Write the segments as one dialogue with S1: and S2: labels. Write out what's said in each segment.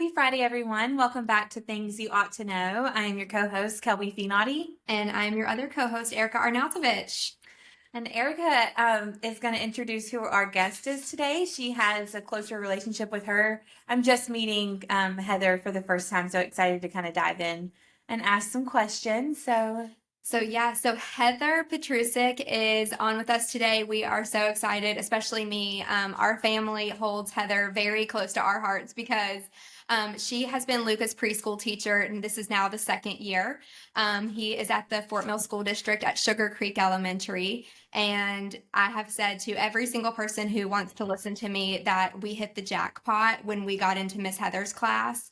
S1: Happy Friday, everyone. Welcome back to Things You Ought to Know. I am your co-host, Kelby Finaughty.
S2: And I'm your other co-host, Erica Arnautovich.
S1: And Erica is going to introduce who our guest is today. She has a closer relationship with her. I'm just meeting Heather for the first time, so excited to kind of dive in and ask some questions. So
S2: Heather Petrusik is on with us today. We are so excited, especially me. Our family holds Heather very close to our hearts because she has been Luca's preschool teacher, and this is now the second year. He is at the Fort Mill School District at Sugar Creek Elementary. And I have said to every single person who wants to listen to me that we hit the jackpot when we got into Miss Heather's class,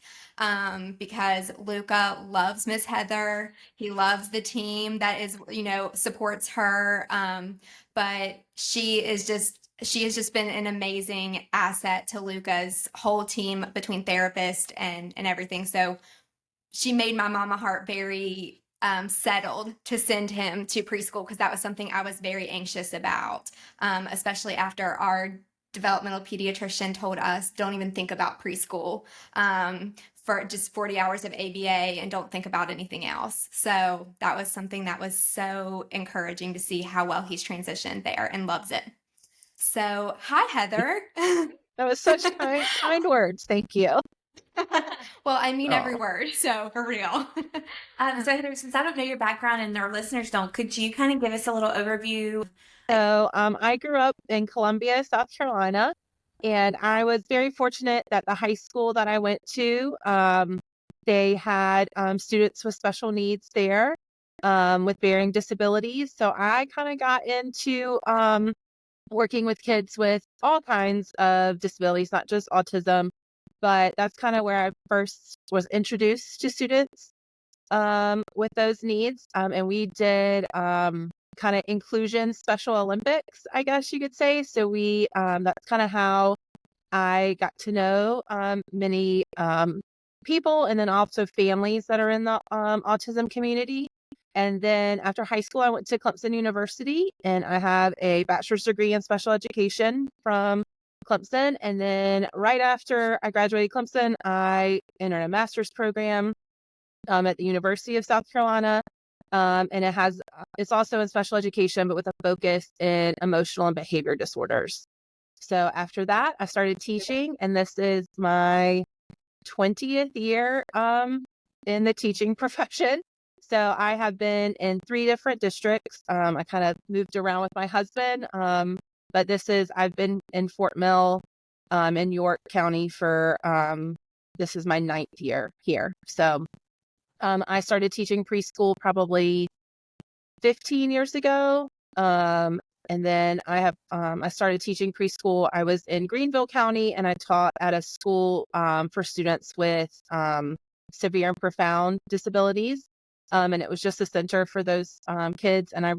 S2: because Luca loves Miss Heather. He loves the team that is, supports her. But she has just been an amazing asset to Luca's whole team between therapist and everything. So she made my mama heart very settled to send him to preschool, because that was something I was very anxious about, especially after our developmental pediatrician told us, don't even think about preschool for just 40 hours of ABA and don't think about anything else. So that was something that was so encouraging to see how well he's transitioned there and loves it. So, hi, Heather.
S3: That was such kind words. Thank you.
S2: Well, I mean every word, so for real.
S1: So Heather, since I don't know your background and our listeners don't, could you kind of give us a little overview?
S3: So I grew up in Columbia, South Carolina, and I was very fortunate that the high school that I went to, they had students with special needs there with varying disabilities. So I kind of got into working with kids with all kinds of disabilities, not just autism. But that's kind of where I first was introduced to students with those needs. And we did kind of inclusion Special Olympics, I guess you could say. So that's kind of how I got to know many people, and then also families that are in the autism community. And then after high school, I went to Clemson University, and I have a bachelor's degree in special education from Clemson. And then right after I graduated Clemson, I entered a master's program at the University of South Carolina. And it's also in special education, but with a focus in emotional and behavior disorders. So after that, I started teaching, and this is my 20th year in the teaching profession. So I have been in 3 different districts. I kind of moved around with my husband. But I've been in Fort Mill in York County for, this is my 9th year here. So I started teaching preschool probably 15 years ago. And then I started teaching preschool. I was in Greenville County, and I taught at a school for students with severe and profound disabilities. And it was just a center for those kids. And I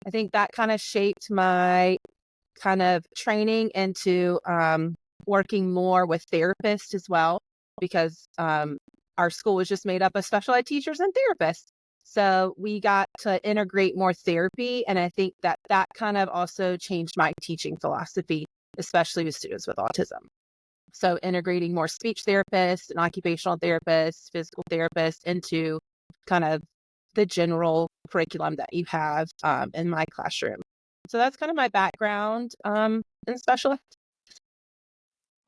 S3: think that kind of shaped my kind of training into working more with therapists as well, because our school was just made up of special ed teachers and therapists. So we got to integrate more therapy. And I think that kind of also changed my teaching philosophy, especially with students with autism. So integrating more speech therapists and occupational therapists, physical therapists into kind of the general curriculum that you have in my classroom. So that's kind of my background in special ed.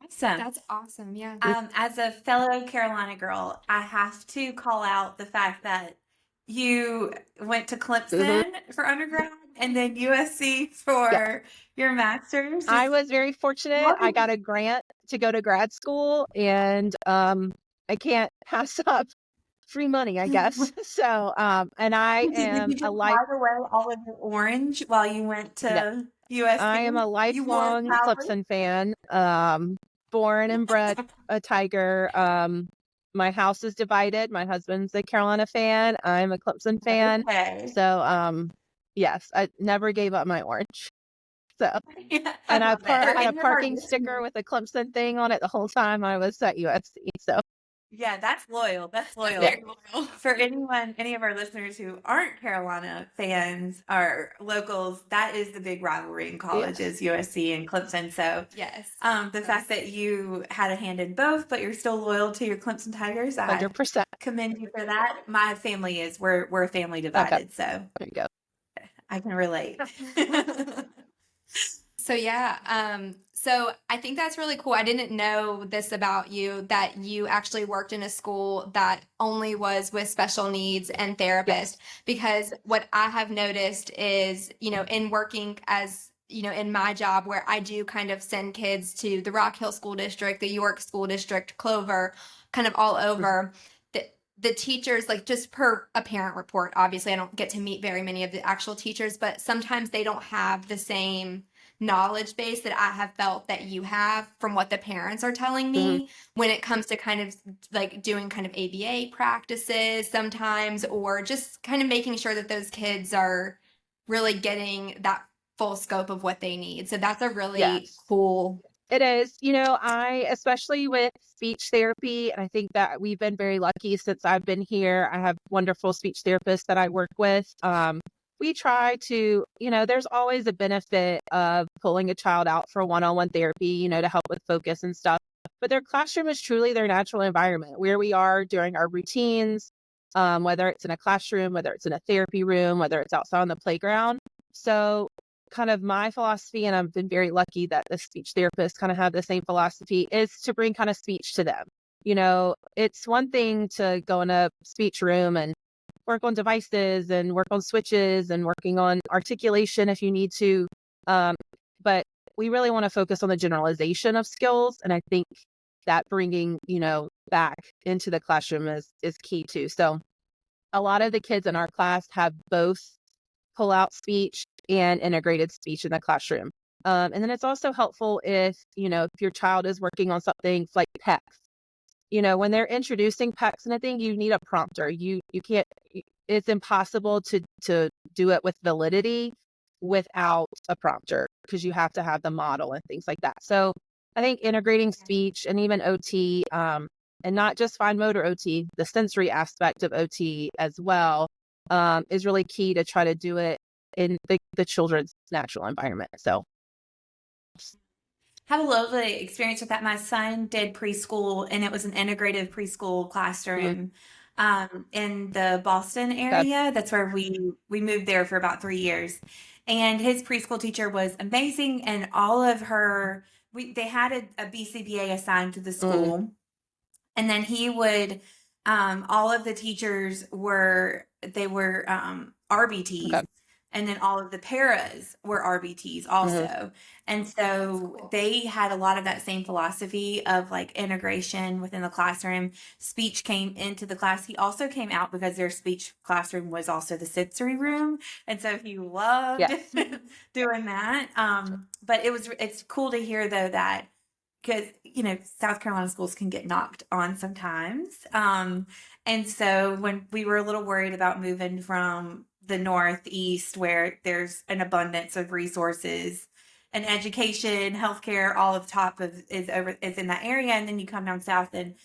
S1: Awesome.
S2: That's awesome. Yeah.
S1: As a fellow Carolina girl, I have to call out the fact that you went to Clemson for undergrad and then USC for your master's.
S3: I was very fortunate. I got a grant to go to grad school, and I can't pass up free money, I guess. So, and I am
S1: Did you hide away all of your orange while you went to USC?
S3: I am a lifelong Clemson fan. Born and bred a Tiger. My house is divided. My husband's a Carolina fan. I'm a Clemson fan.
S1: Okay.
S3: So, yes, I never gave up my orange. So,
S1: Yeah,
S3: and I
S1: love it.
S3: had a parking sticker with a Clemson thing on it the whole time I was at USC. So,
S1: Yeah, that's loyal. That's loyal.
S2: Very loyal.
S1: For anyone, any of our listeners who aren't Carolina fans or locals, that is the big rivalry in college
S3: Yes.
S1: is USC and Clemson. So
S2: Yes.
S1: the fact that you had a hand in both, but you're still loyal to your Clemson Tigers, I
S3: 100%.
S1: commend you for that. My family is we're family
S3: Okay.
S1: divided, so
S3: There you go.
S1: I can relate.
S2: So yeah, so I think that's really cool. I didn't know this about you, that you actually worked in a school that only was with special needs and therapists.
S3: Yes.
S2: Because what I have noticed is, in working as, in my job where I do kind of send kids to the Rock Hill School District, the York School District, Clover, kind of all over. The teachers, like just per a parent report, obviously I don't get to meet very many of the actual teachers, but sometimes they don't have the same knowledge base that I have felt that you have from what the parents are telling me when it comes to kind of like doing kind of ABA practices sometimes, or just kind of making sure that those kids are really getting that full scope of what they need. So that's a really
S3: Yes.
S2: cool.
S3: It is. I, especially with speech therapy, and I think that we've been very lucky since I've been here. I have wonderful speech therapists that I work with. We try to, there's always a benefit of pulling a child out for one-on-one therapy, to help with focus and stuff. But their classroom is truly their natural environment where we are during our routines, whether it's in a classroom, whether it's in a therapy room, whether it's outside on the playground. So kind of my philosophy, and I've been very lucky that the speech therapists kind of have the same philosophy, is to bring kind of speech to them. It's one thing to go in a speech room and work on devices and work on switches and working on articulation if you need to. But we really want to focus on the generalization of skills. And I think that bringing, back into the classroom is key too. So a lot of the kids in our class have both pull out speech and integrated speech in the classroom. And then it's also helpful if your child is working on something like PECs. When they're introducing PECs and I think you need a prompter. You can't, it's impossible to do it with validity without a prompter because you have to have the model and things like that. So I think integrating speech and even OT, and not just fine motor OT, the sensory aspect of OT as well, is really key to try to do it in the children's natural environment. So
S1: Have a lovely experience with that. My son did preschool, and it was an integrated preschool classroom in the Boston area. That's where we moved there for about 3 years. And his preschool teacher was amazing, and all of her they had a BCBA assigned to the school, and then he would all of the teachers were RBTs.
S3: okay.
S1: And then all of the paras were RBTs also. And so
S2: Cool.
S1: they had a lot of that same philosophy of like integration within the classroom. Speech came into the class. He also came out because their speech classroom was also the sensory room. And so he loved
S3: Yes.
S1: doing that. But it's cool to hear though that because South Carolina schools can get knocked on sometimes. And so when we were a little worried about moving from the Northeast, where there's an abundance of resources and education, healthcare, all of top of is in that area, and then you come down south and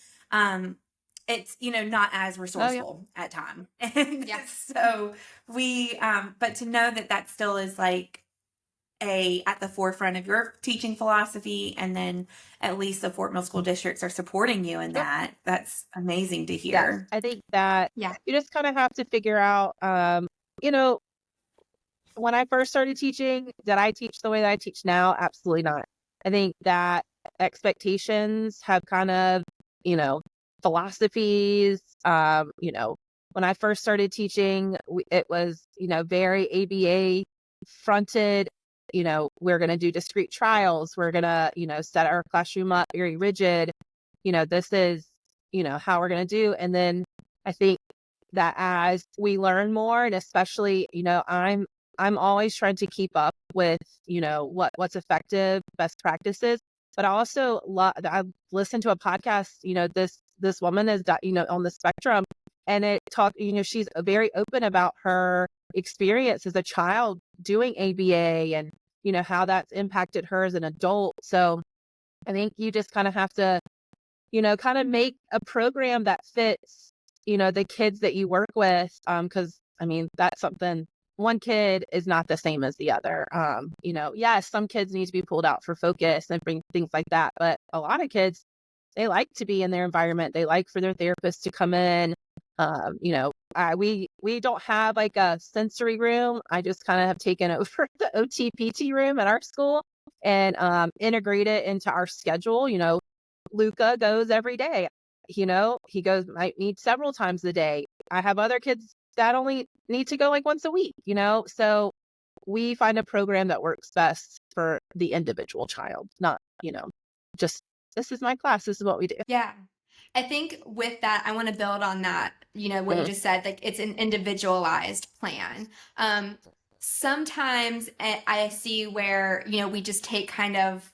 S1: it's not as resourceful at time. And
S2: Yeah.
S1: so we but to know that still is like at the forefront of your teaching philosophy, and then at least the Fort Mill school districts are supporting you in that. That's amazing to
S3: Yes.
S1: hear.
S3: I think that
S2: Yeah.
S3: you just kind of have to figure out, when I first started teaching, did I teach the way that I teach now? Absolutely not. I think that expectations have kind of, philosophies, when I first started teaching, it was, very ABA fronted. We're going to do discrete trials. We're going to, set our classroom up very rigid. This is, how we're going to do. And then I think that as we learn more, and especially, I'm always trying to keep up with, what's effective, best practices. But I also I listened to a podcast, this woman is, on the spectrum, and it talked, she's very open about her experience as a child doing ABA and, how that's impacted her as an adult. So I think you just kind of have to kind of make a program that fits, the kids that you work with. Cause I mean, that's something, one kid is not the same as the other. Yes, some kids need to be pulled out for focus and bring things like that. But a lot of kids, they like to be in their environment. They like for their therapist to come in. We don't have like a sensory room. I just kind of have taken over the OT PT room at our school and integrate it into our schedule. Luca goes every day. He goes, might meet several times a day. I have other kids that only need to go like once a week, so we find a program that works best for the individual child, not, just this is my class, this is what we do.
S2: Yeah. I think with that, I want to build on that, what you
S3: Mhm.
S2: just said, like it's an individualized plan. Sometimes I see where, we just take kind of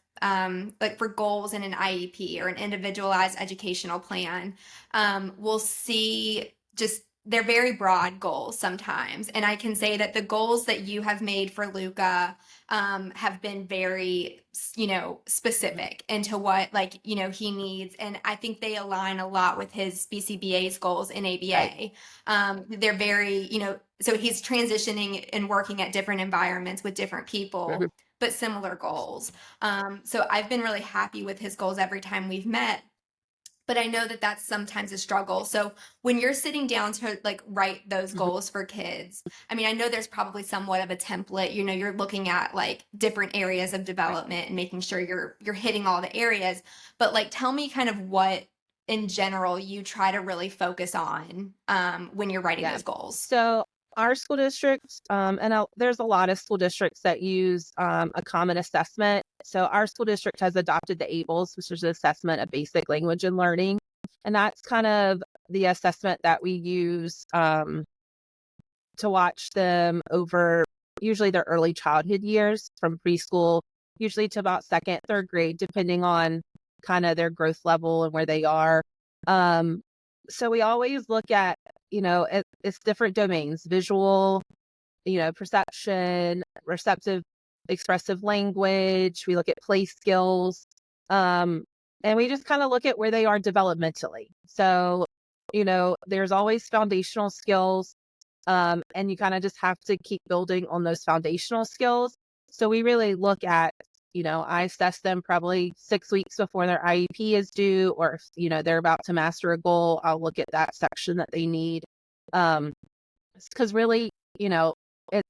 S2: like for goals in an IEP or an individualized educational plan, we'll see just they're very broad goals sometimes. And I can say that the goals that you have made for Luca have been very, specific into what he needs. And I think they align a lot with his BCBA's goals in ABA.
S3: Right.
S2: They're very, so he's transitioning and working at different environments with different people,
S3: Mhm.
S2: but similar goals. So I've been really happy with his goals every time we've met. But I know that that's sometimes a struggle. So when you're sitting down to like write those
S3: Mhm.
S2: goals for kids, I mean, I know there's probably somewhat of a template. You're looking at like different areas of development and making sure you're hitting all the areas. But like, tell me kind of what in general you try to really focus on when you're writing
S3: Yeah.
S2: those goals.
S3: So our school districts, there's a lot of school districts that use a common assessment. So our school district has adopted the ABLES, which is the assessment of basic language and learning. And that's kind of the assessment that we use to watch them over usually their early childhood years from preschool, usually to about second, third grade, depending on kind of their growth level and where they are. Um, so we always look at, it's different domains, visual, perception, receptive, expressive language. We look at play skills. Um, and we just kind of look at where they are developmentally. So, there's always foundational skills. And you kind of just have to keep building on those foundational skills. So we really look at, I assess them probably 6 weeks before their IEP is due, or if, they're about to master a goal, I'll look at that section that they need. Because really, it,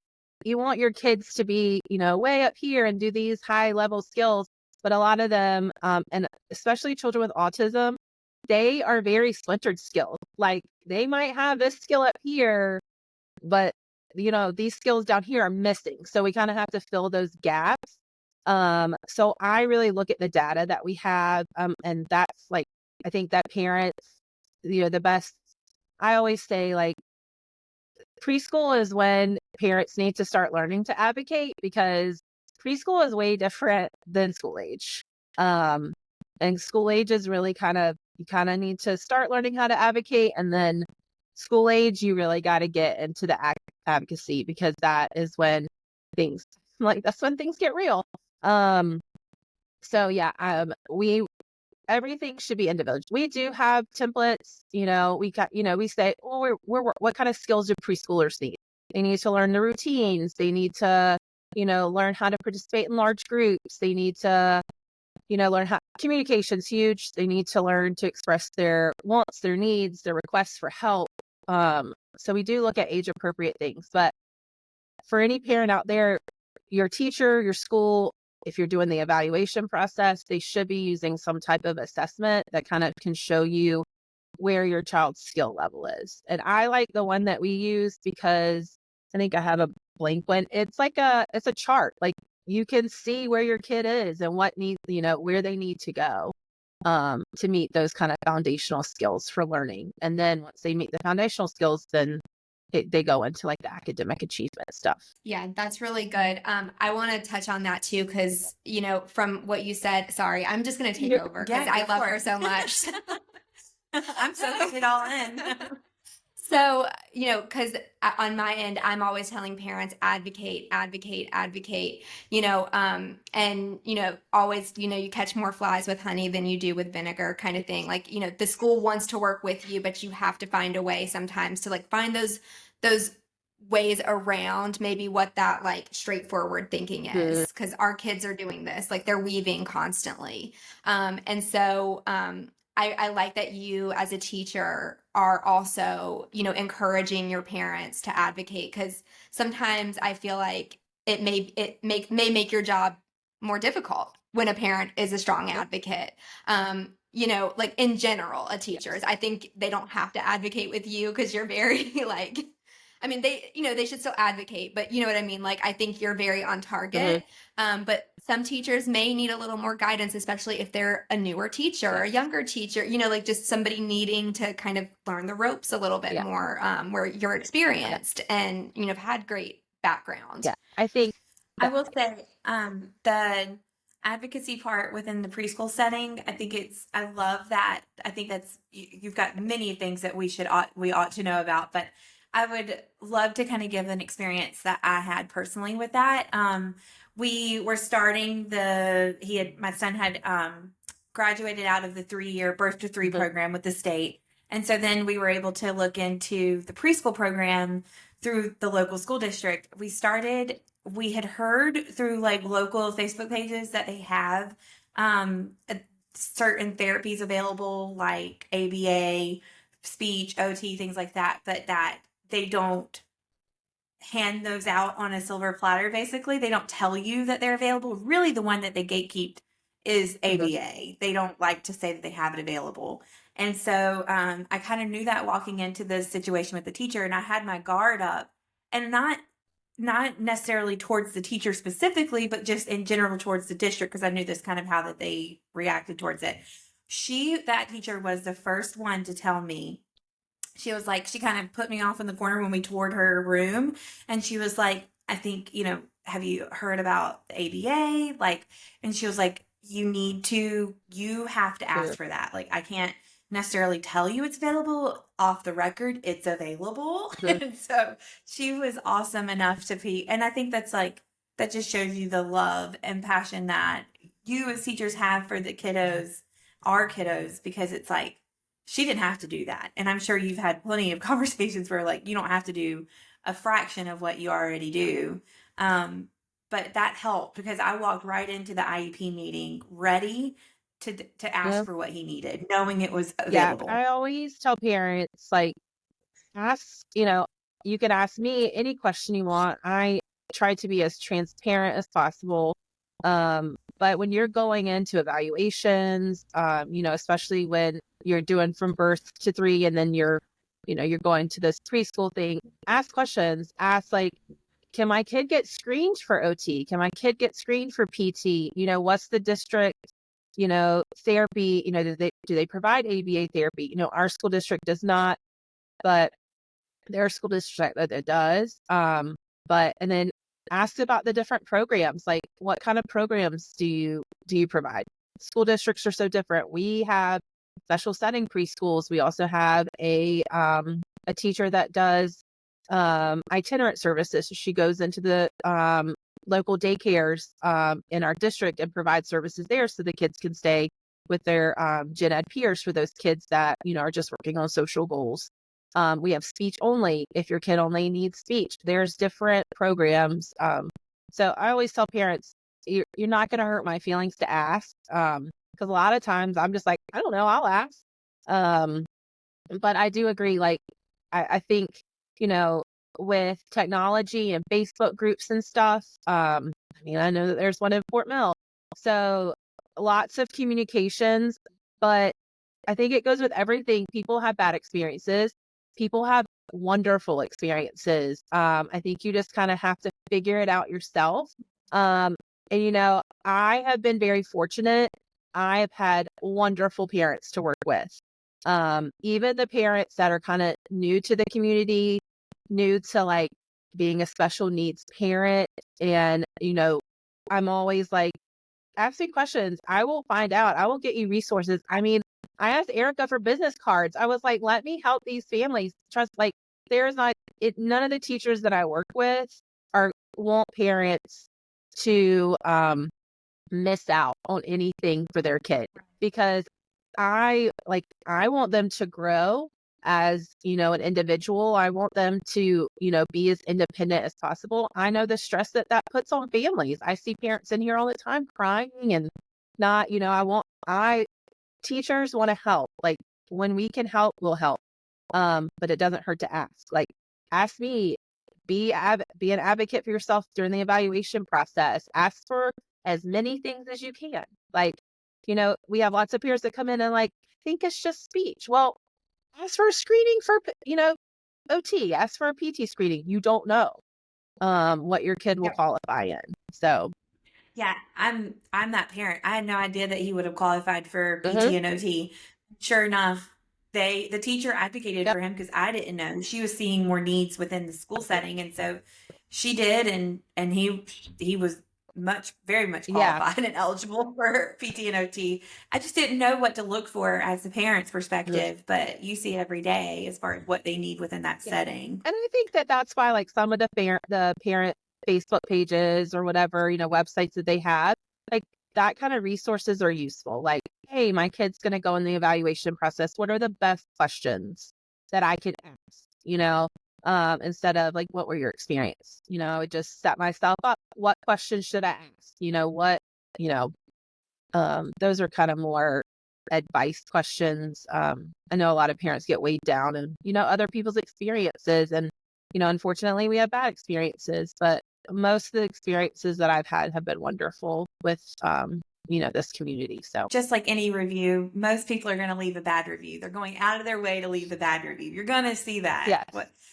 S3: you want your kids to be, way up here and do these high level skills. But a lot of them, and especially children with autism, they are very splintered skilled. Like they might have this skill up here, but these skills down here are missing. So we kind of have to fill those gaps. So I really look at the data that we have. And that's like, I think that parents, the best, I always say like preschool is when parents need to start learning to advocate because preschool is way different than school age. And school age is really you kind of need to start learning how to advocate. And then school age, you really got to get into the advocacy because that is when that's when things get real. So yeah, everything should be individual. We do have templates, we say, oh, what kind of skills do preschoolers need? They need to learn the routines. They need to, learn how to participate in large groups. They need to, learn how communication's huge. They need to learn to express their wants, their needs, their requests for help. So we do look at age appropriate things, but for any parent out there, your teacher, your school, if you're doing the evaluation process, they should be using some type of assessment that kind of can show you where your child's skill level is. And I like the one that we use because I think I have a blank one. It's a chart. Like you can see where your kid is and what needs, where they need to go to meet those kind of foundational skills for learning. And then once they meet the foundational skills, then they go into like the academic achievement stuff.
S2: Yeah, that's really good. I want to touch on that too, because, from what you said, sorry, I'm just going to take over because I love her so much.
S1: I'm so it all in.
S2: So, you know, because on my end, I'm always telling parents, advocate, advocate, advocate, and, always, you catch more flies with honey than you do with vinegar kind of thing. Like, the school wants to work with you, but you have to find a way sometimes to like find those ways around maybe what that like straightforward thinking is, because our kids are doing this, like they're weaving constantly. And so I like that you as a teacher are also, encouraging your parents to advocate, because sometimes I feel like may make your job more difficult when a parent is a strong advocate. Like in general, a teachers, I think they don't have to advocate with you because you're very like, I mean, they should still advocate, but you know what I mean? Like, I think you're very on target. But some teachers may need a little more guidance, especially if they're a newer teacher or a younger teacher, like just somebody needing to kind of learn the ropes a little bit more, where you're experienced and, have had great background.
S3: Yeah, I think
S1: I will say, the advocacy part within the preschool setting, I love that. I think you've got many things that we ought to know about, but I would love to kind of give an experience that I had personally with that. We were starting my son had, graduated out of the 3-year birth to 3 program with the state. And so then we were able to look into the preschool program through the local school district. We had heard through like local Facebook pages that they have certain therapies available, like ABA, speech, OT, things like that, but that they don't hand those out on a silver platter. Basically, they don't tell you that they're available. Really, the one that they gatekeep is ABA. They don't like to say that they have it available. And so I kind of knew that walking into this situation with the teacher, and I had my guard up, and not necessarily towards the teacher specifically, but just in general towards the district, because I knew this kind of how that they reacted towards it. That teacher was the first one to tell me. She was like, she kind of put me off in the corner when we toured her room, and she was like, I think, have you heard about the ABA? Like, and she was like, you have to ask for that. Like, I can't necessarily tell you it's available off the record. It's available. And so she was awesome enough and I think that just shows you the love and passion that you as teachers have for our kiddos, because it's like, she didn't have to do that. And I'm sure you've had plenty of conversations where like, you don't have to do a fraction of what you already do. But that helped, because I walked right into the IEP meeting ready to ask for what he needed, knowing it was available.
S3: I always tell parents, like, ask, you can ask me any question you want. I try to be as transparent as possible. But when you're going into evaluations, especially when you're doing from birth to 3, and then you're going to this preschool thing, ask questions. Ask, like, can my kid get screened for OT? Can my kid get screened for PT? What's the district, therapy? Do they provide ABA therapy? Our school district does not, but there are school districts that does. And then ask about the different programs. Like, what kind of programs do you provide? School districts are so different. We have special setting preschools. We also have a teacher that does itinerant services. So she goes into the local daycares in our district and provides services there, so the kids can stay with their gen ed peers for those kids that are just working on social goals. We have speech only. If your kid only needs speech, there's different programs. So I always tell parents, you're not going to hurt my feelings to ask, because a lot of times I'm just like, I don't know, I'll ask. But I do agree. Like, I think, with technology and Facebook groups and stuff, I know that there's one in Fort Mill. So lots of communications, but I think it goes with everything. People have bad experiences. People have wonderful experiences. I think you just kind of have to figure it out yourself. And, I have been very fortunate. I have had wonderful parents to work with. Even the parents that are kind of new to the community, new to like being a special needs parent. And, I'm always like, ask me questions. I will find out. I will get you resources. I asked Erica for business cards. I was like, let me help these families. there's not none of the teachers that I work with want parents to miss out on anything for their kid, because I want them to grow as, an individual. I want them to, be as independent as possible. I know the stress that puts on families. I see parents in here all the time crying and not, teachers want to help. Like, when we can help, we'll help. But it doesn't hurt to ask. Like, ask me, be an advocate for yourself during the evaluation process. Ask for as many things as you can. Like, we have lots of peers that come in and think it's just speech. Well, ask for a screening for, OT. Ask for a PT screening. You don't know what your kid will qualify in. So
S1: Yeah, I'm that parent. I had no idea that he would have qualified for PT
S3: Mhm.
S1: and OT. Sure enough, the teacher advocated
S3: Yep.
S1: for him because I didn't know. She was seeing more needs within the school setting, and so she did, and he was very much
S3: Yeah.
S1: qualified and eligible for PT and OT. I just didn't know what to look for as a parent's perspective, but you see it every day as far as what they need within that
S3: Yeah.
S1: setting.
S3: And I think that's why some of the parent Facebook pages or whatever, websites that they have, that kind of resources are useful. Like, hey, my kid's going to go in the evaluation process. What are the best questions that I could ask? Instead of what were your experience? I would just set myself up. What questions should I ask? Those are kind of more advice questions. I know a lot of parents get weighed down and, other people's experiences. And, unfortunately we have bad experiences, but most of the experiences that I've had have been wonderful with, this community. So
S1: Just like any review, most people are going to leave a bad review. They're going out of their way to leave a bad review. You're going to see that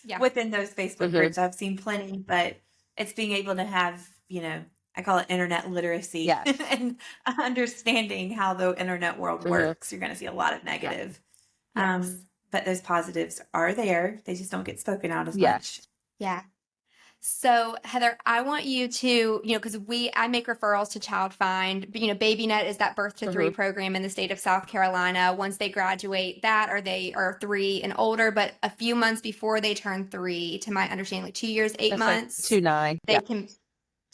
S3: yes.
S1: within those Facebook
S3: Mhm.
S1: groups. I've seen plenty, but it's being able to have, I call it internet literacy
S3: Yes.
S1: and understanding how the internet world
S3: Mhm.
S1: works. You're going to see a lot of negative.
S2: Yes.
S1: But those positives are there. They just don't get spoken out as
S3: Yes.
S1: much.
S2: Yeah. So Heather, I want you to, because I make referrals to Child Find. BabyNet is that birth to 3
S3: Mhm.
S2: program in the state of South Carolina. Once they graduate that, or they are 3 and older, but a few months before they turn 3, to my understanding, 2 years, 8
S3: That's
S2: months,
S3: 2-9.
S2: they
S3: Yeah.
S2: can
S3: Mhm.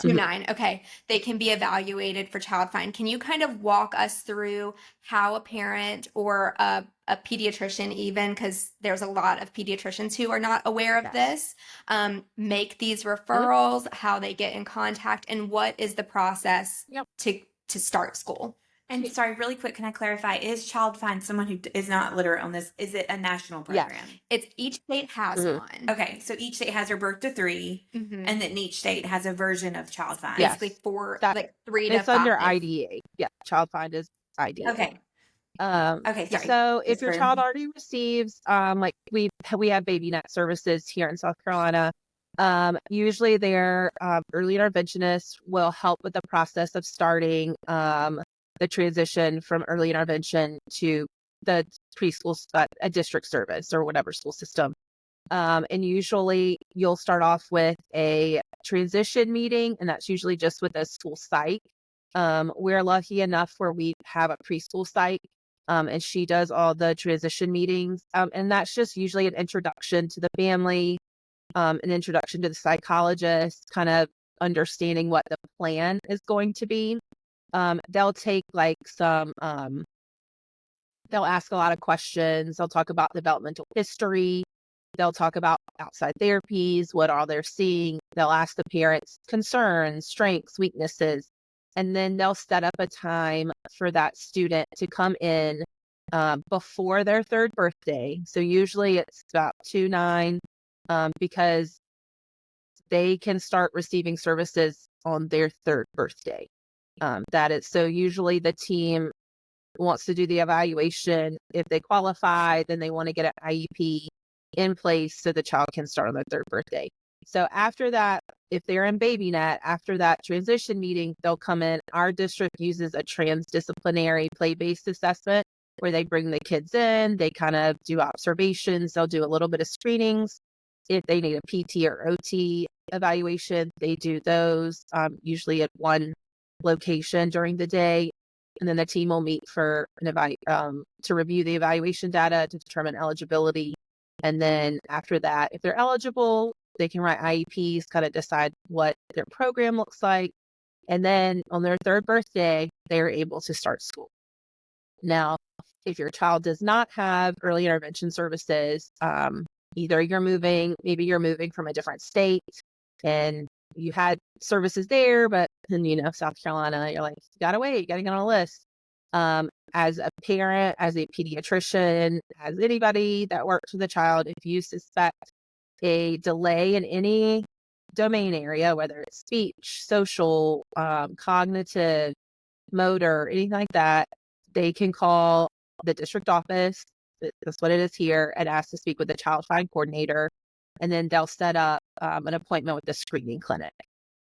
S2: 2-9. Okay. They can be evaluated for Child Find. Can you kind of walk us through how a parent or a pediatrician, even, because there's a lot of pediatricians who are not aware of
S3: Yes.
S2: this, make these referrals, how they get in contact, and what is the process
S3: Yep.
S2: to start school?
S1: And sorry, really quick, can I clarify? Is Child Find someone who is not literate on this? Is it a national
S3: Yes.
S1: program?
S2: It's each state has
S3: Mhm.
S2: one.
S1: Okay, so each state has their birth to 3,
S2: Mhm.
S1: and then each state has a version of Child Find.
S3: Yes.
S2: Basically for
S3: That-
S2: 3 to
S3: It's
S2: 5.
S3: under IDA. Yeah. Child Find is IDA.
S1: Okay. Okay, sorry.
S3: So if
S1: Just
S3: your
S1: for-
S3: child already receives, we have BabyNet services here in South Carolina. Usually their early interventionists will help with the process of starting the transition from early intervention to the preschool, a district service or whatever school system. And usually you'll start off with a transition meeting, and that's usually just with a school psych. We're lucky enough where we have a preschool psych, and she does all the transition meetings. And that's just usually an introduction to the family, an introduction to the psychologist, kind of understanding what the plan is going to be. They'll take they'll ask a lot of questions. They'll talk about developmental history. They'll talk about outside therapies, what all they're seeing. They'll ask the parents concerns, strengths, weaknesses, and then they'll set up a time for that student to come in before their 3rd birthday. So usually it's about 2-9, because they can start receiving services on their 3rd birthday. That is, so usually the team wants to do the evaluation. If they qualify, then they want to get an IEP in place so the child can start on their 3rd birthday. So after that, if they're in BabyNet, after that transition meeting, they'll come in. Our district uses a transdisciplinary play-based assessment where they bring the kids in, they kind of do observations, they'll do a little bit of screenings. If they need a PT or OT evaluation, they do those, usually at one location during the day. And then the team will meet for to review the evaluation data to determine eligibility. And then after that, if they're eligible, they can write IEPs, kind of decide what their program looks like. And then on their third birthday, they're able to start school. Now, if your child does not have early intervention services, either maybe you're moving from a different state and you had services there, but then, South Carolina, you're like, you gotta wait, you gotta get on a list. As a parent, as a pediatrician, as anybody that works with a child, if you suspect a delay in any domain area, whether it's speech, social, cognitive, motor, anything like that, they can call the district office. That's what it is here, and ask to speak with the child find coordinator. And then they'll set up an appointment with the screening clinic.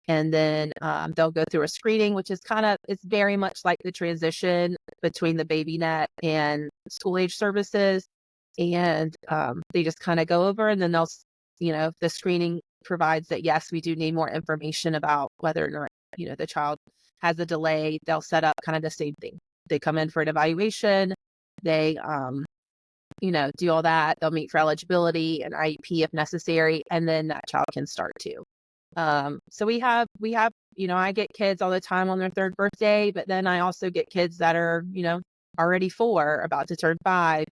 S3: And then they'll go through a screening, which is it's very much like the transition between the baby net and school age services. And they just kind of go over, and then if the screening provides that, yes, we do need more information about whether or not, the child has a delay, they'll set up kind of the same thing. They come in for an evaluation. They, do all that. They'll meet for eligibility, an IEP if necessary, and then that child can start too. So we have, I get kids all the time on their third birthday, but then I also get kids that are, already 4, about to turn 5.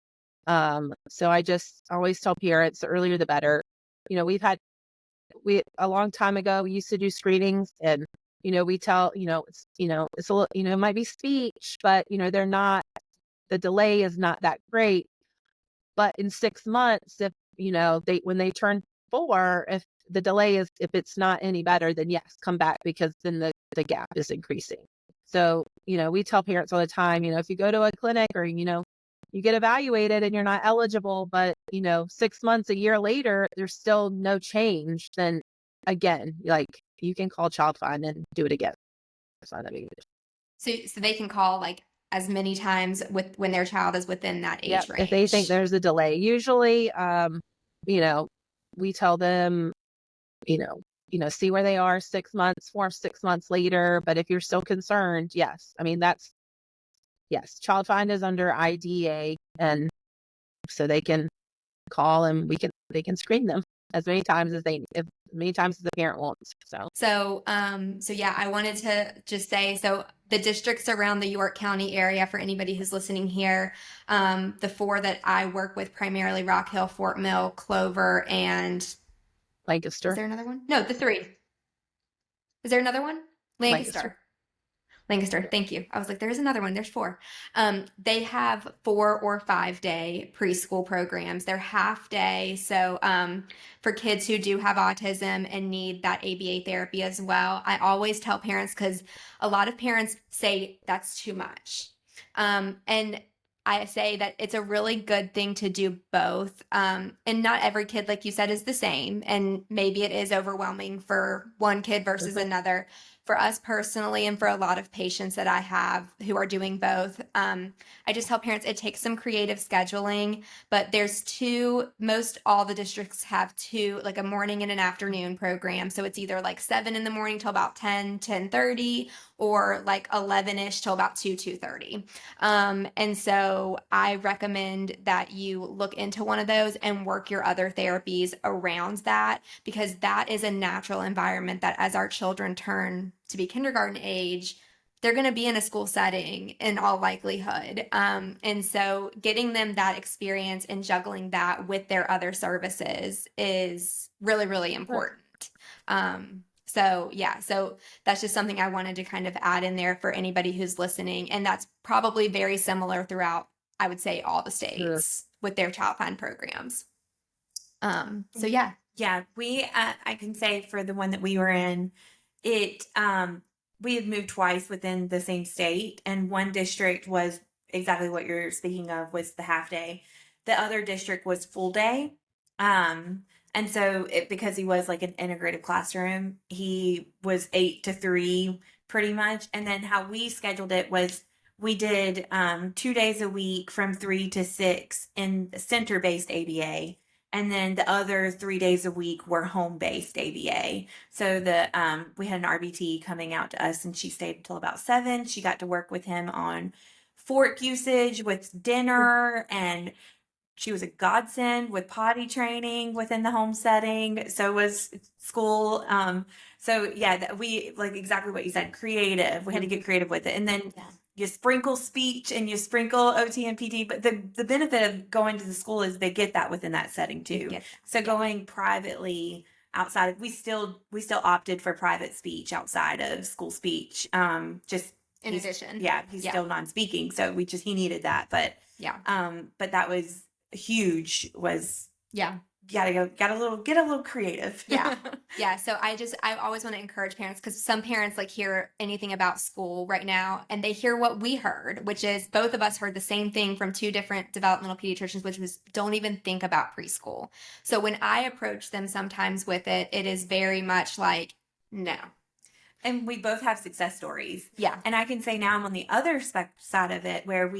S3: So I just always tell parents, the earlier the better. A long time ago, we used to do screenings, and, we tell, it's a little, it might be speech, but, the delay is not that great. But in 6 months, if, when they turn 4, if the delay is, if it's not any better, then yes, come back, because then the gap is increasing. So, we tell parents all the time, if you go to a clinic or, you get evaluated and you're not eligible, but, 6 months, a year later, there's still no change, then again, like, you can call Child Find and do it again. It's not that big of a deal.
S2: So they can call like as many times when their child is within that age range.
S3: If they think there's a delay, usually, we tell them, see where they are 6 months, 6 months later. But if you're still concerned, yes. I mean, yes, Child Find is under IDA, and so they can call and they can screen them as many times as the parent wants.
S2: So yeah, I wanted to just say, so the districts around the York County area, for anybody who's listening here, the 4 that I work with, primarily Rock Hill, Fort Mill, Clover, and
S3: Lancaster.
S2: Is there another one? No, the 3. Is there another one? Lancaster, thank you. I was like, there's another one. There's 4. They have 4 or 5 day preschool programs. They're half day. So for kids who do have autism and need that ABA therapy as well, I always tell parents, because a lot of parents say that's too much. And I say that it's a really good thing to do both. And not every kid, like you said, is the same. And maybe it is overwhelming for one kid versus another. For us personally, and for a lot of patients that I have who are doing both, I just tell parents it takes some creative scheduling, but there's 2, most all the districts have 2, like a morning and an afternoon program. So it's either like 7 in the morning till about 10:30, or like 11-ish till about 2:30. And so I recommend that you look into one of those and work your other therapies around that, because that is a natural environment that, as our children turn to be kindergarten age, they're going to be in a school setting in all likelihood. And so getting them that experience and juggling that with their other services is really, really important. So that's just something I wanted to kind of add in there for anybody who's listening. And that's probably very similar throughout, I would say, all the states with their Child Find programs. So yeah.
S1: Yeah, I can say for the one that we were in, we had moved twice within the same state, and one district was exactly what you're speaking of, was the half day. The other district was full day. And so because he was like an integrated classroom, he was 8 to 3 pretty much. And then how we scheduled it was we did 2 days a week from 3 to 6 in center-based ABA. And then the other 3 days a week were home-based ABA. So we had an RBT coming out to us, and she stayed until about 7. She got to work with him on fork usage with dinner and she was a godsend with potty training within the home setting. So was school. So yeah, we like exactly what you said, creative. We had to get creative with it. And then you sprinkle speech and you sprinkle OT and PT, but the benefit of going to the school is they get that within that setting too. So going privately outside of, we still opted for private speech outside of school speech. Just
S2: In addition.
S1: he's still non-speaking. So he needed that. But but that was huge, was get a little creative.
S2: So I always want to encourage parents, because some parents like hear anything about school right now and they hear what we heard, which is both of us heard the same thing from two different developmental pediatricians, which was don't even think about preschool. So when I approach them sometimes with it, it is very much like, no.
S1: And we both have success stories.
S2: Yeah.
S1: And I can say now I'm on the other side of it, where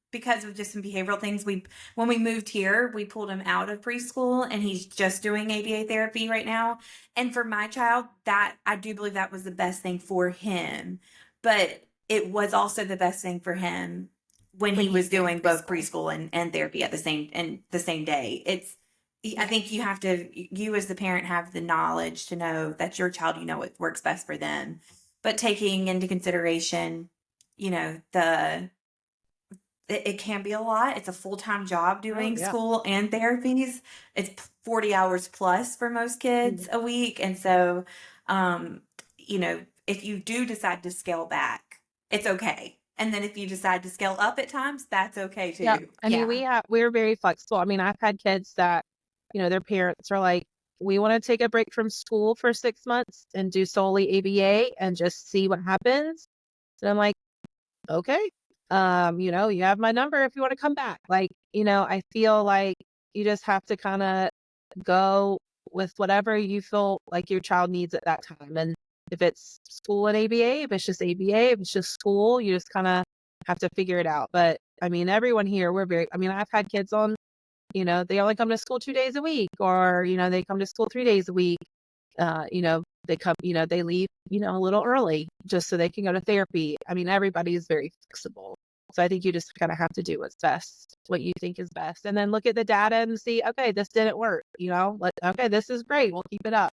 S1: because of just some behavioral things, when we moved here, we pulled him out of preschool and he's just doing ABA therapy right now. And for my child, that I do believe that was the best thing for him. But it was also the best thing for him when he was doing both preschool and therapy at the same day. I think you as the parent have the knowledge to know that your child, what works best for them, but taking into consideration, it can be a lot. It's a full-time job doing school and therapies. It's 40 hours plus for most kids a week. And so, if you do decide to scale back, it's okay. And then if you decide to scale up at times, that's okay too.
S3: Yeah. I mean, we're very flexible. I mean, I've had kids that, their parents are like, we want to take a break from school for 6 months and do solely ABA and just see what happens. And I'm like, okay. You have my number if you want to come back. Like, I feel like you just have to kind of go with whatever you feel like your child needs at that time. And if it's school and ABA, if it's just ABA, if it's just school, you just kind of have to figure it out. But I mean, everyone here, I've had kids on, they only come to school 2 days a week, or, they come to school 3 days a week. They come, they leave, a little early just so they can go to therapy. I mean, everybody is very flexible. So I think you just kind of have to do what's best, what you think is best. And then look at the data and see, okay, this didn't work, okay, this is great. We'll keep it up.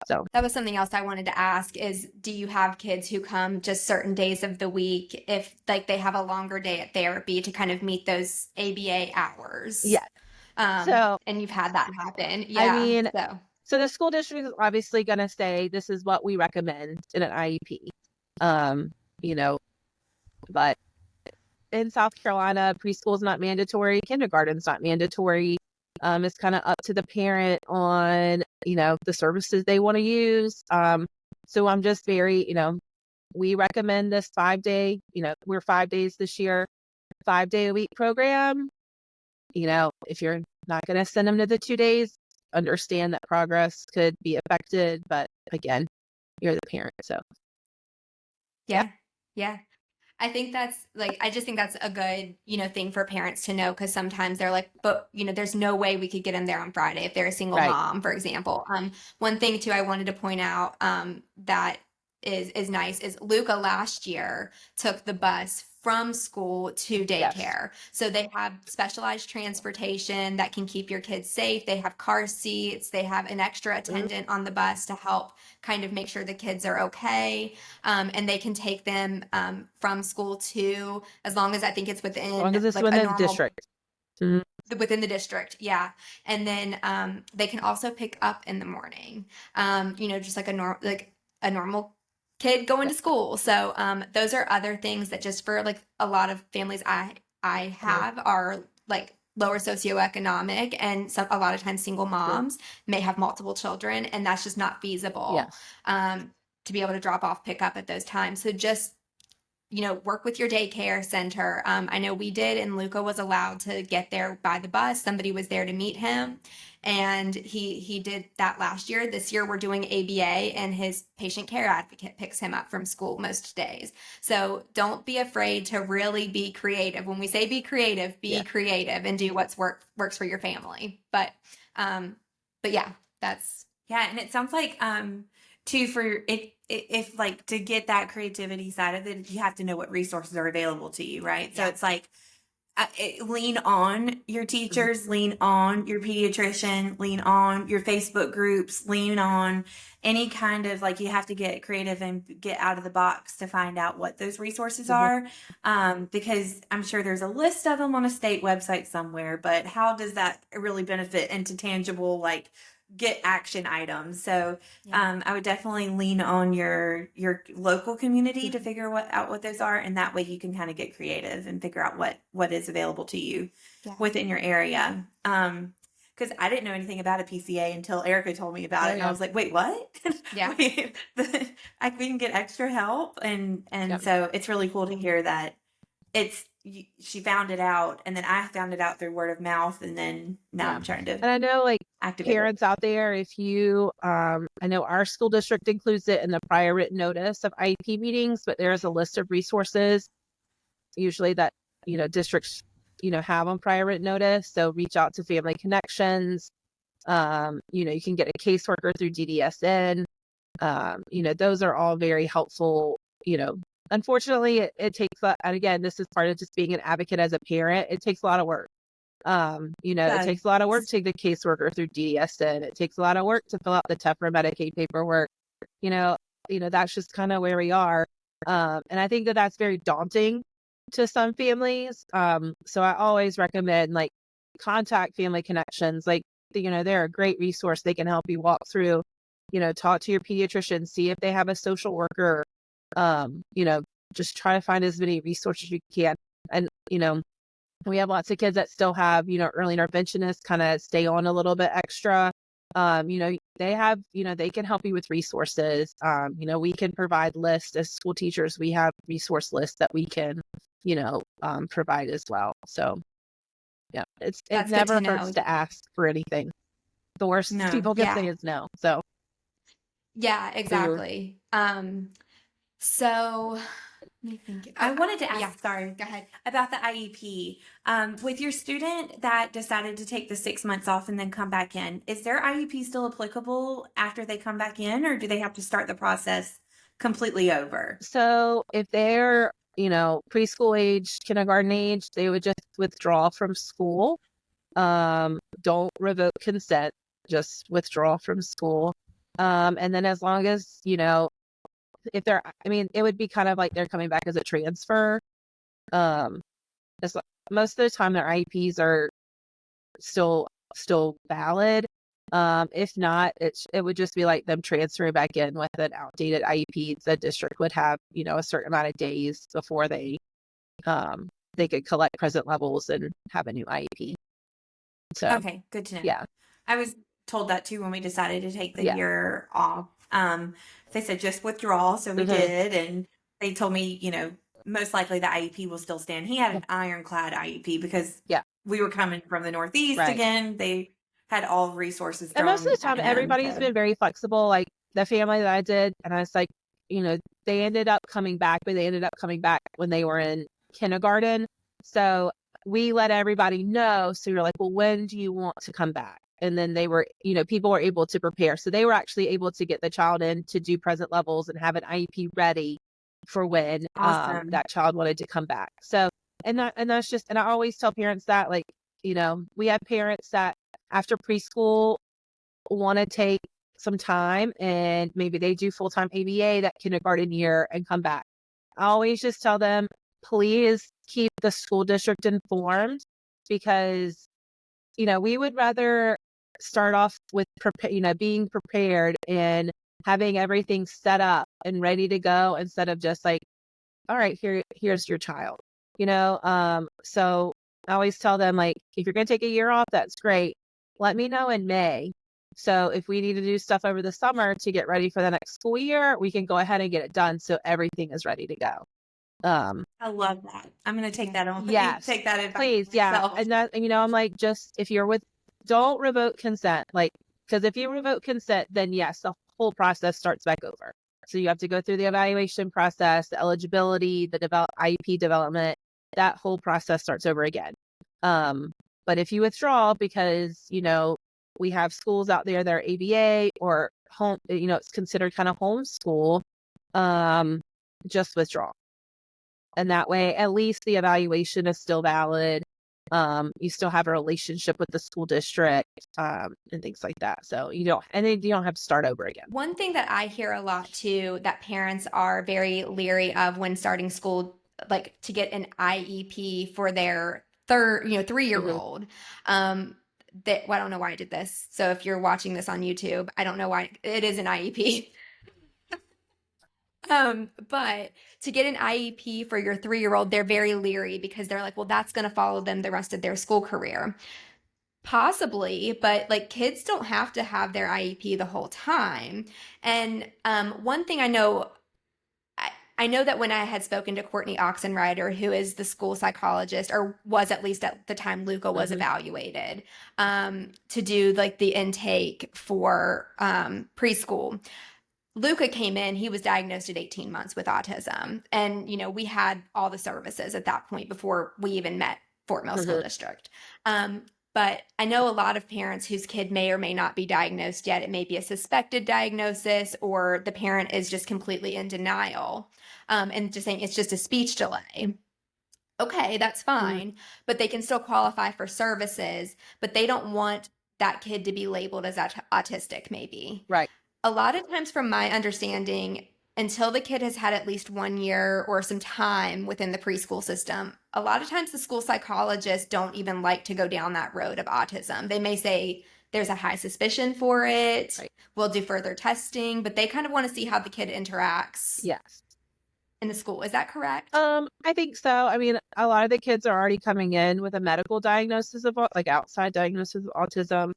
S3: So
S2: that was something else I wanted to ask is, do you have kids who come just certain days of the week if like they have a longer day at therapy to kind of meet those ABA hours?
S3: Yeah.
S2: And you've had that happen. Yeah.
S3: I mean, so the school district is obviously going to say, this is what we recommend in an IEP. But in South Carolina, preschool is not mandatory. Kindergarten's not mandatory. It's kind of up to the parent on, the services they want to use. So I'm just very, we recommend this 5-day, we're 5 days this year, 5-day-a-week program. If you're not going to send them to the 2 days, understand that progress could be affected, but again, you're the parent. So
S2: yeah. I think I just think that's a good, thing for parents to know, because sometimes they're like, but, there's no way we could get them there on Friday if they're a single mom, for example. One thing too, I wanted to point out that is nice is Luca last year took the bus from school to daycare. Yes. So they have specialized transportation that can keep your kids safe. They have car seats. They have an extra attendant on the bus to help kind of make sure the kids are okay. And they can take them from school to, as long as I think it's within,
S3: as long as it's within the district.
S2: Within the district, yeah. And then they can also pick up in the morning, just like a normal kid going to school. So those are other things that just for like a lot of families I have are like lower socioeconomic, and a lot of times single moms may have multiple children, and that's just not feasible to be able to drop off, pick up at those times. So just work with your daycare center. I know we did, and Luca was allowed to get there by the bus. Somebody was there to meet him, and he did that last year. This year we're doing ABA, and his patient care advocate picks him up from school most days. So don't be afraid to really be creative. When we say be creative, be creative and do what's works for your family. But yeah, that's
S1: and it sounds like too, for if like to get that creativity side of it, you have to know what resources are available to you, right? So it's like lean on your teachers, lean on your pediatrician, lean on your Facebook groups, lean on any kind of, like, you have to get creative and get out of the box to find out what those resources are. Because I'm sure there's a list of them on a state website somewhere, but how does that really benefit into tangible, like, get action items? So I would definitely lean on your local community to figure out what those are, and that way you can kind of get creative and figure out what is available to you within your area. Because I didn't know anything about a PCA until Erica told me about it, and I was like, "Wait, what?
S2: Yeah.
S1: Wait, I can get extra help," and so it's really cool to hear that she found it out, and then I found it out through word of mouth, and then now I'm trying to
S3: And I know, like,
S1: activate it.
S3: parents out there, if you, I know our school district includes it in the prior written notice of IEP meetings, but there's a list of resources usually that, districts, have on prior written notice. So reach out to Family Connections. You can get a caseworker through DDSN. Those are all very helpful. Unfortunately, it takes, and again, this is part of just being an advocate as a parent. It takes a lot of work. It takes a lot of work to take the caseworker through DDSN. It takes a lot of work to fill out the Tefra Medicaid paperwork. That's just kind of where we are. And I think that that's very daunting to some families. So I always recommend, like, contact Family Connections. Like, they're a great resource. They can help you walk through, talk to your pediatrician, see if they have a social worker, just try to find as many resources you can. And, we have lots of kids that still have, early interventionists kind of stay on a little bit extra. They have, they can help you with resources. We can provide lists as school teachers. We have resource lists that we can, provide as well. So yeah, it never hurts to ask for anything. The worst people can say is no. So
S2: yeah, exactly. So let me think.
S1: I wanted to ask,
S2: sorry, go ahead.
S1: about the IEP. With your student that decided to take the 6 months off and then come back in, is their IEP still applicable after they come back in, or do they have to start the process completely over?
S3: So if they're, preschool age, kindergarten age, they would just withdraw from school. Don't revoke consent, just withdraw from school. And then as long as, if they're, it would be kind of like they're coming back as a transfer. Most of the time their IEPs are still valid. If not, it would just be like them transferring back in with an outdated IEP. The district would have, a certain amount of days before they could collect present levels and have a new IEP. So
S1: okay, good to know.
S3: Yeah,
S1: I was told that too when we decided to take the year off. They said just withdraw, so we did, and they told me, most likely the IEP will still stand. He had an ironclad IEP because we were coming from the Northeast again. They had all resources.
S3: And most of the time, everybody's been very flexible. Like the family that I did, and I was like, they ended up coming back, but they ended up coming back when they were in kindergarten. So we let everybody know. So you're like, well, when do you want to come back? And then they were, people were able to prepare. So they were actually able to get the child in to do present levels and have an IEP ready for when that child wanted to come back. So, and that's just, and I always tell parents that, like, we have parents that after preschool want to take some time and maybe they do full-time ABA that kindergarten year and come back. I always just tell them, please keep the school district informed, because, we would rather start off with, being prepared and having everything set up and ready to go instead of just like, all right, here's your child, so I always tell them, like, if you're going to take a year off, that's great. Let me know in May. So if we need to do stuff over the summer to get ready for the next school year, we can go ahead and get it done. So everything is ready to go.
S1: I love that. I'm going to take that on.
S3: Yes,
S1: take that advice.
S3: Please. Yeah. And that, I'm like, just, if you're don't revoke consent, like, because if you revoke consent, then yes, the whole process starts back over. So you have to go through the evaluation process, the eligibility, the IEP development, that whole process starts over again. But if you withdraw because, we have schools out there that are ABA or home, it's considered kind of homeschool, just withdraw. And that way, at least the evaluation is still valid. You still have a relationship with the school district, and things like that. So you don't have to start over again.
S2: One thing that I hear a lot too that parents are very leery of when starting school, like to get an IEP for their 3-year-old. Well, I don't know why I did this. So if you're watching this on YouTube, I don't know why it is an IEP. But to get an IEP for your 3-year-old, they're very leery because they're like, well, that's going to follow them the rest of their school career. Possibly, but like kids don't have to have their IEP the whole time. And one thing I know that when I had spoken to Courtney Oxenrider, who is the school psychologist, or was at least at the time Luca was evaluated, to do like the intake for preschool. Luca came in, he was diagnosed at 18 months with autism. And, we had all the services at that point before we even met Fort Mill School District. But I know a lot of parents whose kid may or may not be diagnosed yet. It may be a suspected diagnosis, or the parent is just completely in denial and just saying it's just a speech delay. Okay, that's fine, but they can still qualify for services, but they don't want that kid to be labeled as autistic, maybe.
S3: Right.
S2: A lot of times, from my understanding, until the kid has had at least 1 year or some time within the preschool system, a lot of times the school psychologists don't even like to go down that road of autism. They may say there's a high suspicion for it.
S3: Right.
S2: We'll do further testing, but they kind of want to see how the kid interacts
S3: Yes.
S2: in the school. Is that correct?
S3: I think so. I mean, a lot of the kids are already coming in with a medical diagnosis of outside diagnosis of autism.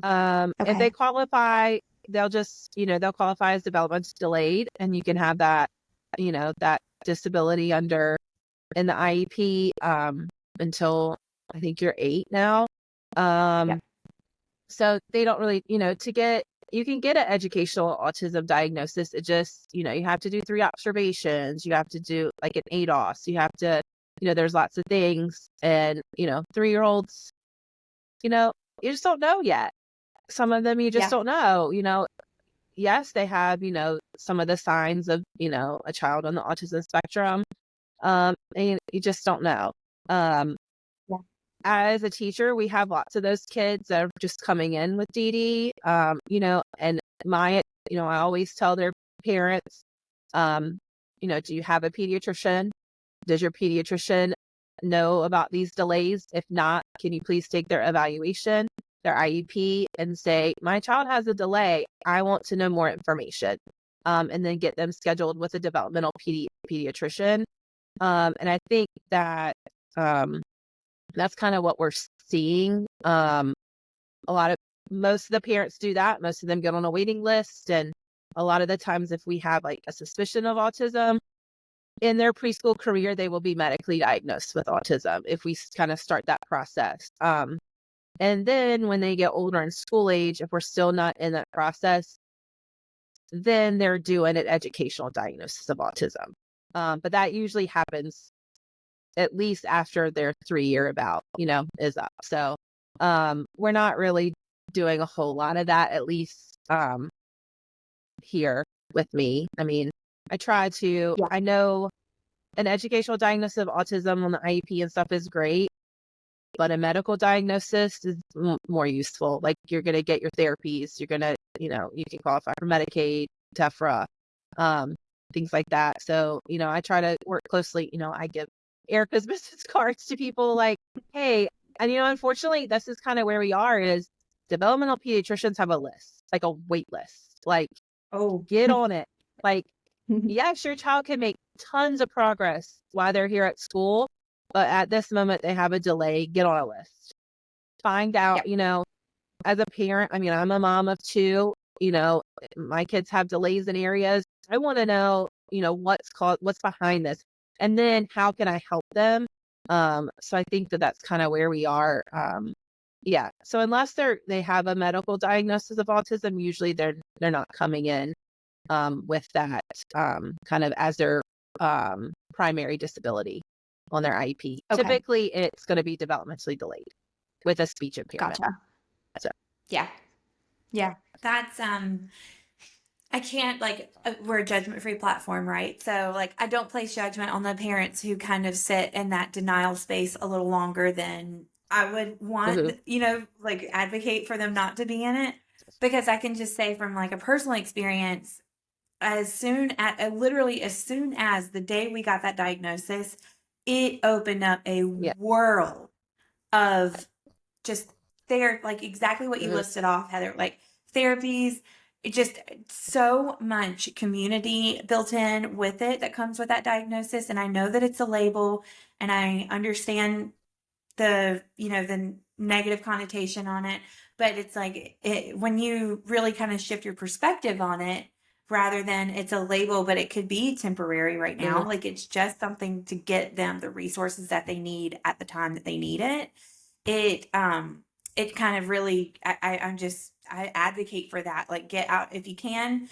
S3: If they qualify, they'll just, they'll qualify as development delayed, and you can have that, that disability in the IEP, until I think you're 8 now. So they don't really, you can get an educational autism diagnosis. It just, you have to do 3 observations. You have to do like an ADOS. You have to, there's lots of things, and, 3-year-olds, you just don't know yet. Some of them you just don't know, yes, they have, some of the signs of, a child on the autism spectrum. And you just don't know. As a teacher, we have lots of those kids that are just coming in with DD, and I always tell their parents, do you have a pediatrician? Does your pediatrician know about these delays? If not, can you please take their evaluation, their IEP, and say, my child has a delay. I want to know more information. And then get them scheduled with a developmental pediatrician. And I think that that's kind of what we're seeing. Most of the parents do that. Most of them get on a waiting list. And a lot of the times, if we have like a suspicion of autism in their preschool career, they will be medically diagnosed with autism if we kind of start that process. And then when they get older in school age, if we're still not in that process, then they're doing an educational diagnosis of autism. But that usually happens at least after their 3-year is up. So we're not really doing a whole lot of that, at least here with me. I mean, I try to, I know an educational diagnosis of autism on the IEP and stuff is great, but a medical diagnosis is more useful. Like, you're going to get your therapies, you're going to, you can qualify for Medicaid, TEFRA, things like that. So, I try to work closely. I give Erica's business cards to people like, hey, and unfortunately, this is kind of where we are, is developmental pediatricians have a list, like a wait list. Like, get on it. Like, yes, your child can make tons of progress while they're here at school, but at this moment they have a delay. Get on a list. Find out, as a parent, I mean, I'm a mom of 2, my kids have delays in areas. I want to know, what's behind this, and then how can I help them? So I think that that's kind of where we are. So unless they have a medical diagnosis of autism, usually they're not coming in with that kind of as their primary disability on their IEP.
S2: Okay.
S3: Typically, it's going to be developmentally delayed with a speech impairment.
S2: Gotcha.
S3: So.
S2: Yeah.
S1: That's I can't, we're a judgment-free platform, right? So I don't place judgment on the parents who kind of sit in that denial space a little longer than I would
S3: Mhm.
S1: want, like advocate for them not to be in it, because I can just say from like a personal experience, literally as soon as the day we got that diagnosis, it opened up a
S3: Yeah.
S1: world of just there, like exactly what you
S3: Mhm.
S1: listed off, Heather, like therapies, it just so much community built in with it that comes with that diagnosis. And I know that it's a label, and I understand the negative connotation on it, but it's like when you really kind of shift your perspective on it, rather than it's a label but it could be temporary right now,
S3: Mhm.
S1: like it's just something to get them the resources that they need at the time that they need it. It kind of really, I advocate for that, like get out if you can,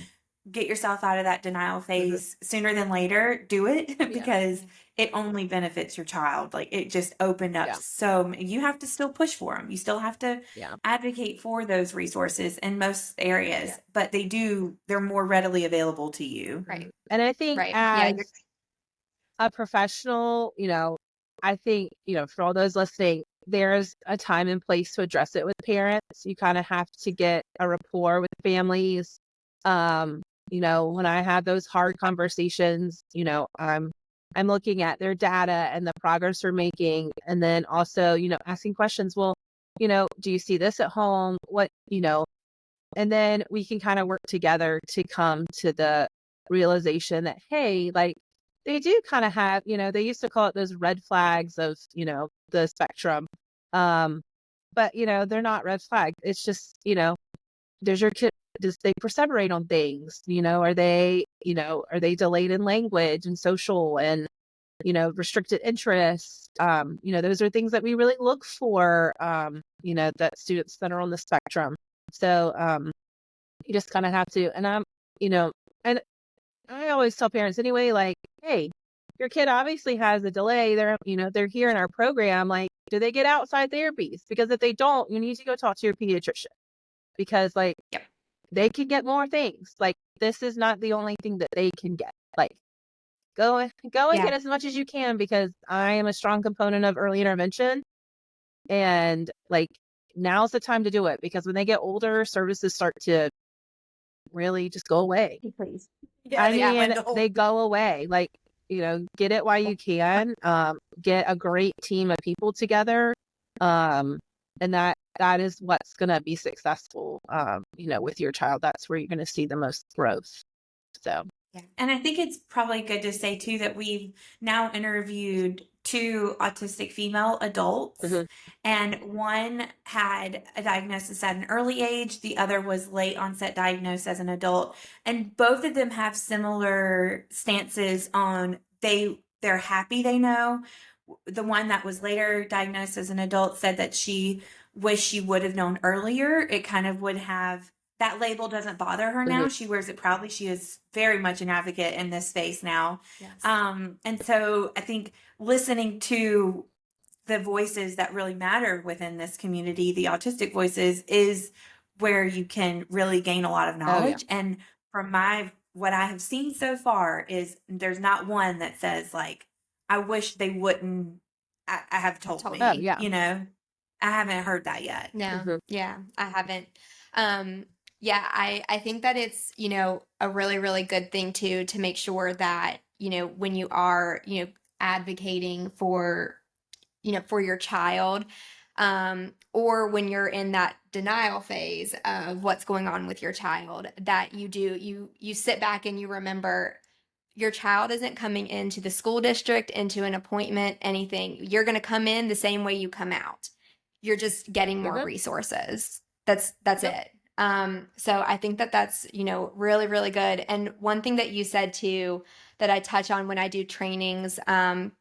S1: get yourself out of that denial
S3: Mhm.
S1: phase sooner than later. Do it
S3: Yeah.
S1: because it only benefits your child. Like it just opened up
S3: Yeah.
S1: you have to still push for them. You still have to
S3: Yeah.
S1: advocate for those resources in most areas,
S3: Yeah.
S1: but they're more readily available to you.
S2: Right.
S3: And I think
S2: Right. Yeah.
S3: as a professional, I think, for all those listening, there's a time and place to address it with parents. You kind of have to get a rapport with families. Um, when I have those hard conversations, I'm looking at their data and the progress we're making, and then also, asking questions. Well, do you see this at home? And then we can kind of work together to come to the realization that, hey, like they do kind of have, they used to call it those red flags of, the spectrum. Um, but, they're not red flags. It's just, there's your kid, just they perseverate on things, are they delayed in language and social and, restricted interests? Those are things that we really look for, that students that are on the spectrum. So, you just kind of have to, you know, and I always tell parents anyway, like, hey, your kid obviously has a delay. They're here in our program. Like, do they get outside therapies? Because if they don't, you need to go talk to your pediatrician because, like,
S2: Yep.
S3: they can get more things. Like, this is not the only thing that they can get. Like, go and
S2: Yeah.
S3: get as much as you can because I am a strong component of early intervention. And like, now's the time to do it because when they get older, services start to really just go away.
S1: Please. Yeah,
S3: I
S1: they
S3: mean,
S1: dwindle.
S3: they go away. Like, get it while you can. Get a great team of people together. And that is what's gonna be successful, with your child. That's where you're gonna see the most growth. So
S1: Yeah. And I think it's probably good to say too that we've now interviewed two autistic female adults,
S3: Mhm.
S1: and one had a diagnosis at an early age, the other was late onset diagnosed as an adult. And both of them have similar stances on they're happy they know. The one that was later diagnosed as an adult said that she wished she would have known earlier. It kind of would have that label doesn't bother her
S3: Mhm.
S1: now. She wears it proudly. She is very much an advocate in this space now.
S2: Yes.
S1: And so I think listening to the voices that really matter within this community, the autistic voices, is where you can really gain a lot of
S3: Oh yeah.
S1: knowledge. And from what I have seen so far is there's not one that says like, I wish they wouldn't I have told
S2: Told
S3: Oh
S1: me,
S2: me.
S3: yeah.
S1: I haven't heard that yet.
S2: No,
S3: Mhm.
S2: yeah, I haven't. Yeah, I think that it's, a really, really good thing too to make sure that, when you are, advocating for your child, or when you're in that denial phase of what's going on with your child, that you sit back and you remember your child isn't coming into the school district, into an appointment, anything. You're going to come in the same way you come out. You're just getting more
S3: Mhm.
S2: resources. That's
S3: Yep.
S2: it. So I think that that's, really, really good. And one thing that you said too, that I touch on when I do trainings,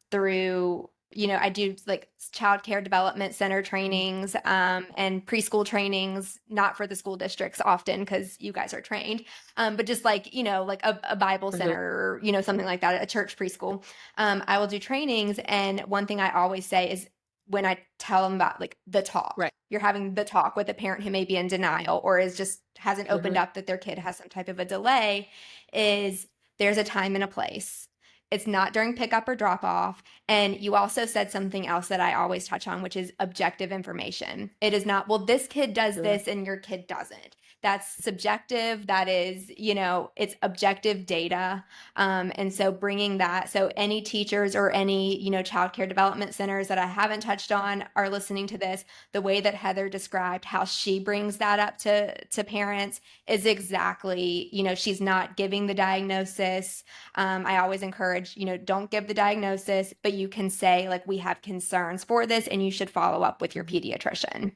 S2: through, I do like child care development center trainings, and preschool trainings, not for the school districts often because you guys are trained, but just like, like a Bible
S3: Mhm.
S2: center or, something like that, a church preschool. I will do trainings. And one thing I always say is when I tell them about like the talk,
S3: Right.
S2: you're having the talk with a parent who may be in denial or is just hasn't opened
S3: Mhm.
S2: up that their kid has some type of a delay, is there's a time and a place. It's not during pickup or drop off. And you also said something else that I always touch on, which is objective information. It is not, well, this kid does this and your kid doesn't. That's subjective. That is, it's objective data. And so bringing that, so any teachers or any, child care development centers that I haven't touched on are listening to this, the way that Heather described how she brings that up to parents is exactly, she's not giving the diagnosis. I always encourage, don't give the diagnosis, but you can say, like, we have concerns for this and you should follow up with your pediatrician.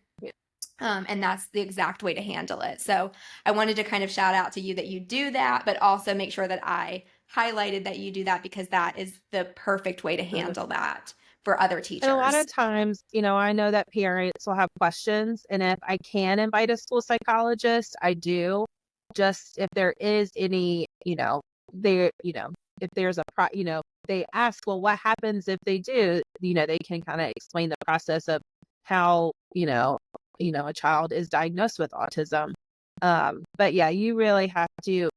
S2: And that's the exact way to handle it. So I wanted to kind of shout out to you that you do that, but also make sure that I highlighted that you do that, because that is the perfect way to handle that for other teachers.
S3: And a lot of times, I know that parents will have questions, and if I can invite a school psychologist, I do. Just if there is any, if there's they ask, well, what happens if they do, they can kind of explain the process of how, a child is diagnosed with autism. But yeah, you really have to,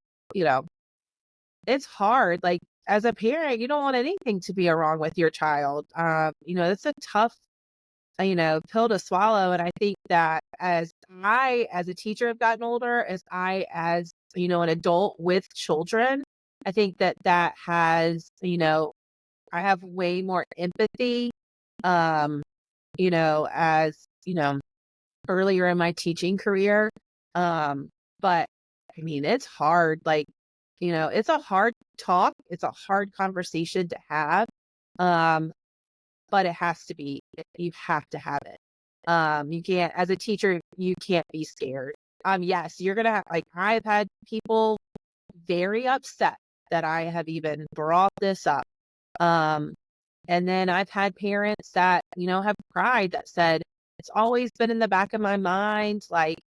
S3: it's hard. Like, as a parent, you don't want anything to be wrong with your child. It's a tough, pill to swallow. And I think that as a teacher, have gotten older, as an adult with children, I think that has, I have way more empathy, as, earlier in my teaching career. But I mean, it's hard. Like, it's a hard talk. It's a hard conversation to have. But it has to be, you have to have it. You can't, as a teacher, you can't be scared. Yes, you're going to have, like, I've had people very upset that I have even brought this up. And then I've had parents that, have cried, that said, it's always been in the back of my mind. Like,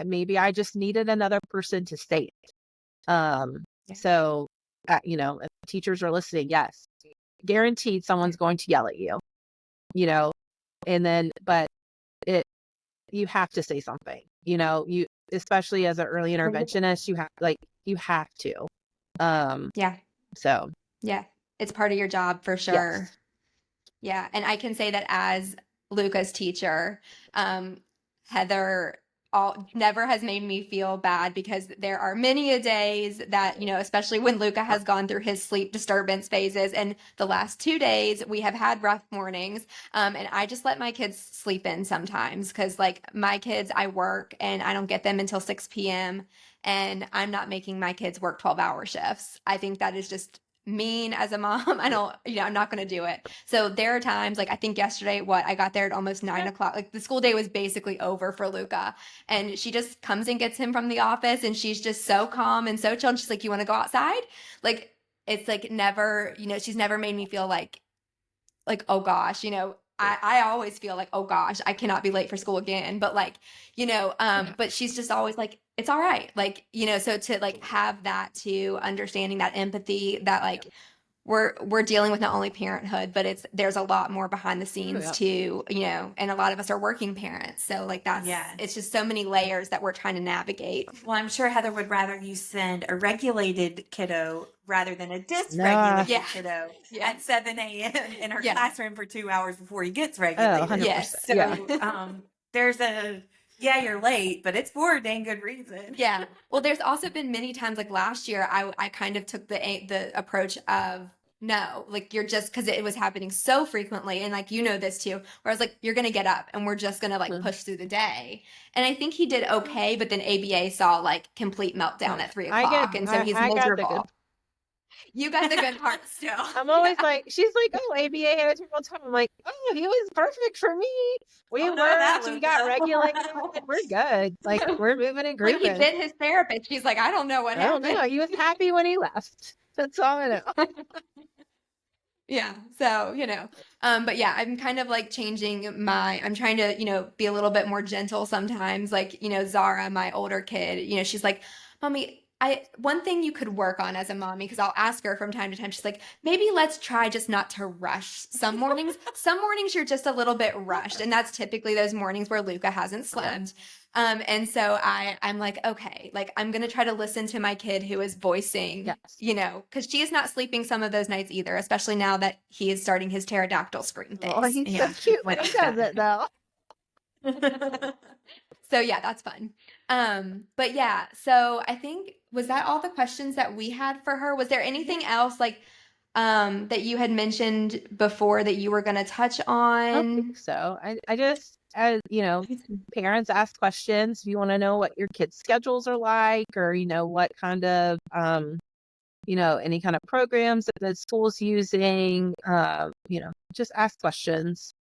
S3: maybe I just needed another person to say it. So, if teachers are listening, yes, guaranteed someone's going to yell at you, and then, but you have to say something, especially as an early interventionist, you have to. So.
S2: Yeah, it's part of your job for sure.
S3: Yes.
S2: Yeah. And I can say that as Luca's teacher, Heather never has made me feel bad, because there are many a days that, especially when Luca has gone through his sleep disturbance phases, and the last 2 days we have had rough mornings. And I just let my kids sleep in sometimes, because, like, my kids, I work and I don't get them until 6 p.m. and I'm not making my kids work 12-hour shifts. I think that is just mean as a mom. I'm not going to do it. So there are times, like, I think yesterday, I got there at almost 9 o'clock. Like, the school day was basically over for Luca, and she just comes and gets him from the office, and she's just so calm and so chill. And she's like, you want to go outside? Like, it's like never, she's never made me feel like, oh gosh, I always feel like, oh gosh, I cannot be late for school again. But, like, but she's just always like, it's all right. Like, so to, like, have that, to understanding that empathy, that, like, we're dealing with not only parenthood, but there's a lot more behind the scenes too, and a lot of us are working parents. So, like, it's just so many layers that we're trying to navigate.
S1: Well, I'm sure Heather would rather you send a regulated kiddo rather than a dysregulated kiddo at 7 a.m. in her classroom for 2 hours before he gets regulated.
S3: 100%.
S1: Yes. So there's you're late, but it's for a dang good reason.
S2: Yeah. Well, there's also been many times, like last year, I kind of took the approach of, no, like, you're just, because it was happening so frequently. And, like, this too, where I was like, you're going to get up and we're just going to, like, push through the day. And I think he did okay. But then ABA saw, like, complete meltdown at 3 o'clock. And so he's miserable. You got the good part still.
S3: I'm always like, she's like, oh, ABA had a terrible time. I'm like, oh, he was perfect for me. We got regulated, and we're good. Like, we're moving and grooving.
S2: When he bit his therapist, she's like, I don't know what happened.
S3: I don't know. He was happy when he left. That's all I know.
S2: Yeah. So, but yeah, I'm kind of, like, I'm trying to, be a little bit more gentle sometimes. Like, Zara, my older kid, she's like, Mommy, one thing you could work on as a mommy, because I'll ask her from time to time, she's like, maybe let's try just not to rush some mornings. Some mornings you're just a little bit rushed. And that's typically those mornings where Luca hasn't slept. And so I'm like, okay, like I'm gonna try to listen to my kid who is voicing,
S3: Yes.
S2: because she is not sleeping some of those nights either, especially now that he is starting his pterodactyl scream
S3: Oh,
S2: phase.
S3: he's so
S1: Yeah.
S3: cute when
S1: What
S3: he
S1: is
S3: does
S1: that?
S3: it, though.
S2: So yeah, that's fun. But yeah, so I think was that all the questions that we had for her? Was there anything else like that you had mentioned before that you were going to touch
S3: I don't
S2: on?
S3: think so. I just, as parents ask questions. If you want to know what your kids' schedules are like, or what kind of any kind of programs that the school's using, just ask questions.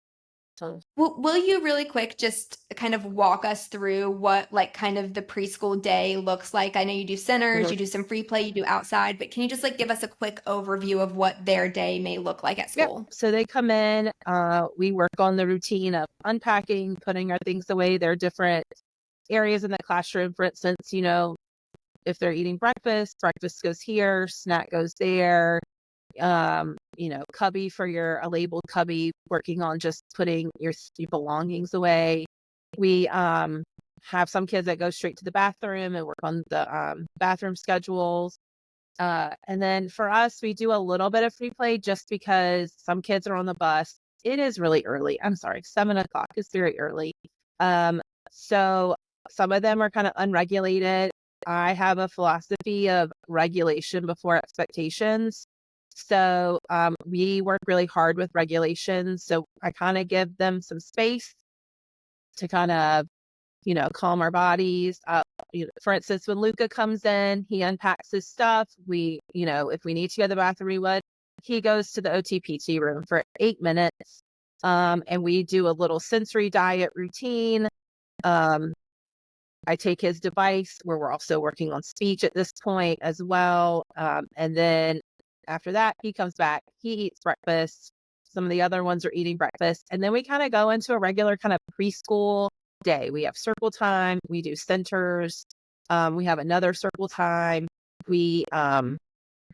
S3: So,
S2: Will you really quick just kind of walk us through what like kind of the preschool day looks like? I know you do centers,
S3: mhm.
S2: you do some free play, you do outside, but can you just like give us a quick overview of what their day may look like at
S3: Yep.
S2: school?
S3: So they come in, we work on the routine of unpacking, putting our things away. There are different areas in the classroom. For instance, if they're eating breakfast goes here, snack goes there. Cubby for a labeled cubby, working on just putting your belongings away. We have some kids that go straight to the bathroom and work on the bathroom schedules. And then for us, we do a little bit of free play just because some kids are on the bus. It is really early. I'm sorry, 7 o'clock is very early. So some of them are kind of unregulated. I have a philosophy of regulation before expectations. So we work really hard with regulations. So I kind of give them some space to kind of calm our bodies. For instance, when Luca comes in, he unpacks his stuff. If we need to go to the bathroom, we would. He goes to the OTPT room for 8 minutes. And we do a little sensory diet routine. I take his device where we're also working on speech at this point as well. And then after that, he comes back, he eats breakfast. Some of the other ones are eating breakfast. And then we kind of go into a regular kind of preschool day. We have circle time, we do centers, we have another circle time, we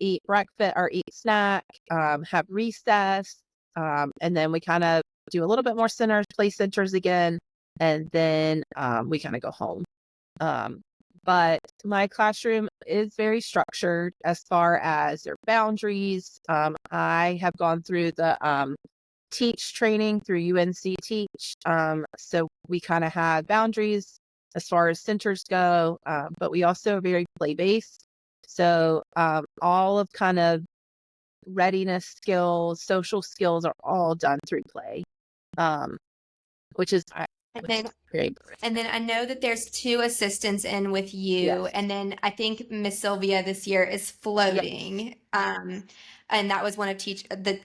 S3: eat breakfast or eat snack, have recess, and then we kind of do a little bit more centers, play centers again, and then we kind of go home. But my classroom is very structured as far as their boundaries. I have gone through the teach training through UNC Teach. So we kind of have boundaries as far as centers go, but we also are very play based. So all of kind of readiness skills, social skills are all done through play, which is
S2: And then
S3: very important.
S2: And then I know that there's two assistants in with you,
S3: Yes.
S2: and then I think Miss Sylvia this year is floating. And that was one of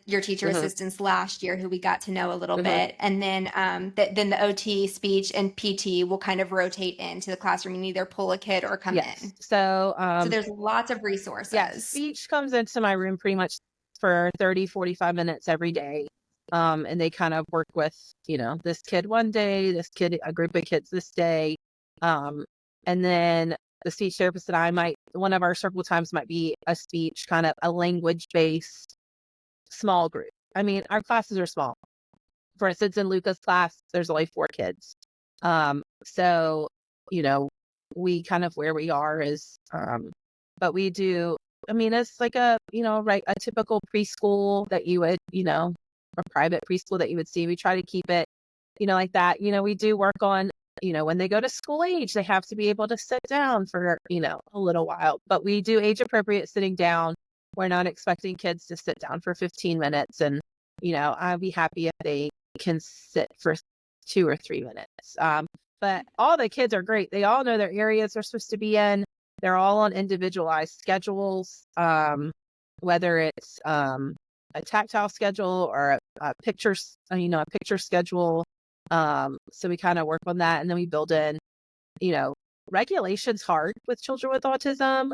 S2: your teacher
S3: Mhm.
S2: assistants last year, who we got to know a little
S3: Mhm.
S2: bit. And then then the OT, speech, and PT will kind of rotate into the classroom and either pull a kid or come
S3: Yes.
S2: in.
S3: So
S2: So there's lots of
S3: yeah,
S2: resources.
S3: speech comes into my room pretty much for 30, 45 minutes every day. And they kind of work with, this kid one day, this kid, a group of kids this day. And then the speech therapist and one of our circle times might be a speech, kind of a language based small group. I mean, our classes are small. For instance, in Luca's class, there's only 4 kids. So, you know, we kind of where we are is, but we do, I mean, it's like a typical preschool that you would, a private preschool that you would see. We try to keep it, like that. We do work on, when they go to school age, they have to be able to sit down for, a little while, but we do age appropriate sitting down. We're not expecting kids to sit down for 15 minutes. And, I'd be happy if they can sit for 2 or 3 minutes. But all the kids are great. They all know their areas they're supposed to be in. They're all on individualized schedules, whether it's a tactile schedule or a picture schedule. So we kind of work on that, and then we build in, you know, regulation's hard with children with autism.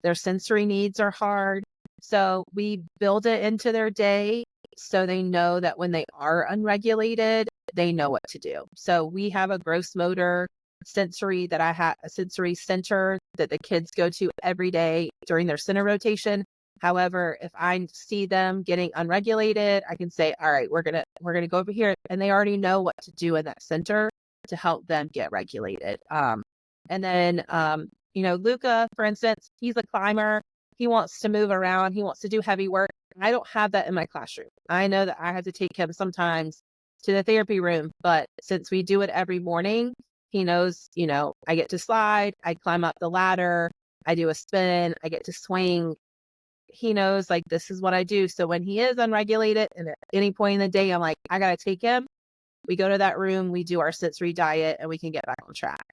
S3: Their sensory needs are hard. So we build it into their day so they know that when they are unregulated, they know what to do. So we have a gross motor sensory that I have a sensory center that the kids go to every day during their center rotation. However, if I see them getting unregulated, I can say, all right, we're gonna go over here, and they already know what to do in that center. to help them get regulated. And then, Luca, for instance, he's a climber. He wants to move around. He wants to do heavy work. I don't have that in my classroom. I know that I have to take him sometimes to the therapy room, but since we do it every morning, he knows, I get to slide, I climb up the ladder, I do a spin, I get to swing. He knows like this is what I do. So when he is unregulated and at any point in the day, I'm like, I got to take him. We go to that room, we do our sensory diet, and we can get back on track.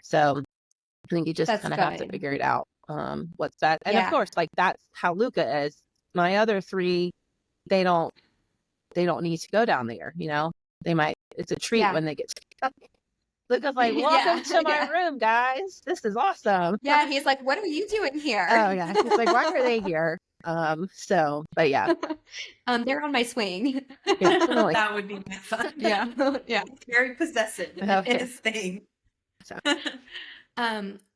S3: So I think you just
S2: That's
S3: kind of have to
S2: good.
S3: figure it out. What's that? And of
S2: Yeah.
S3: course, like that's how Luca is. My other three, they don't need to go down there. They might. It's a treat
S2: Yeah.
S3: when they get to go. Luca's like, welcome to my room, guys. This is awesome.
S2: Yeah, he's like, what are you doing here?
S3: Oh yeah. He's like, why are they here? But yeah.
S2: They're on my swing.
S3: Yeah, totally.
S1: That would be my fun.
S2: Yeah. Yeah.
S1: Very possessive in
S3: Okay.
S1: his thing.
S3: So.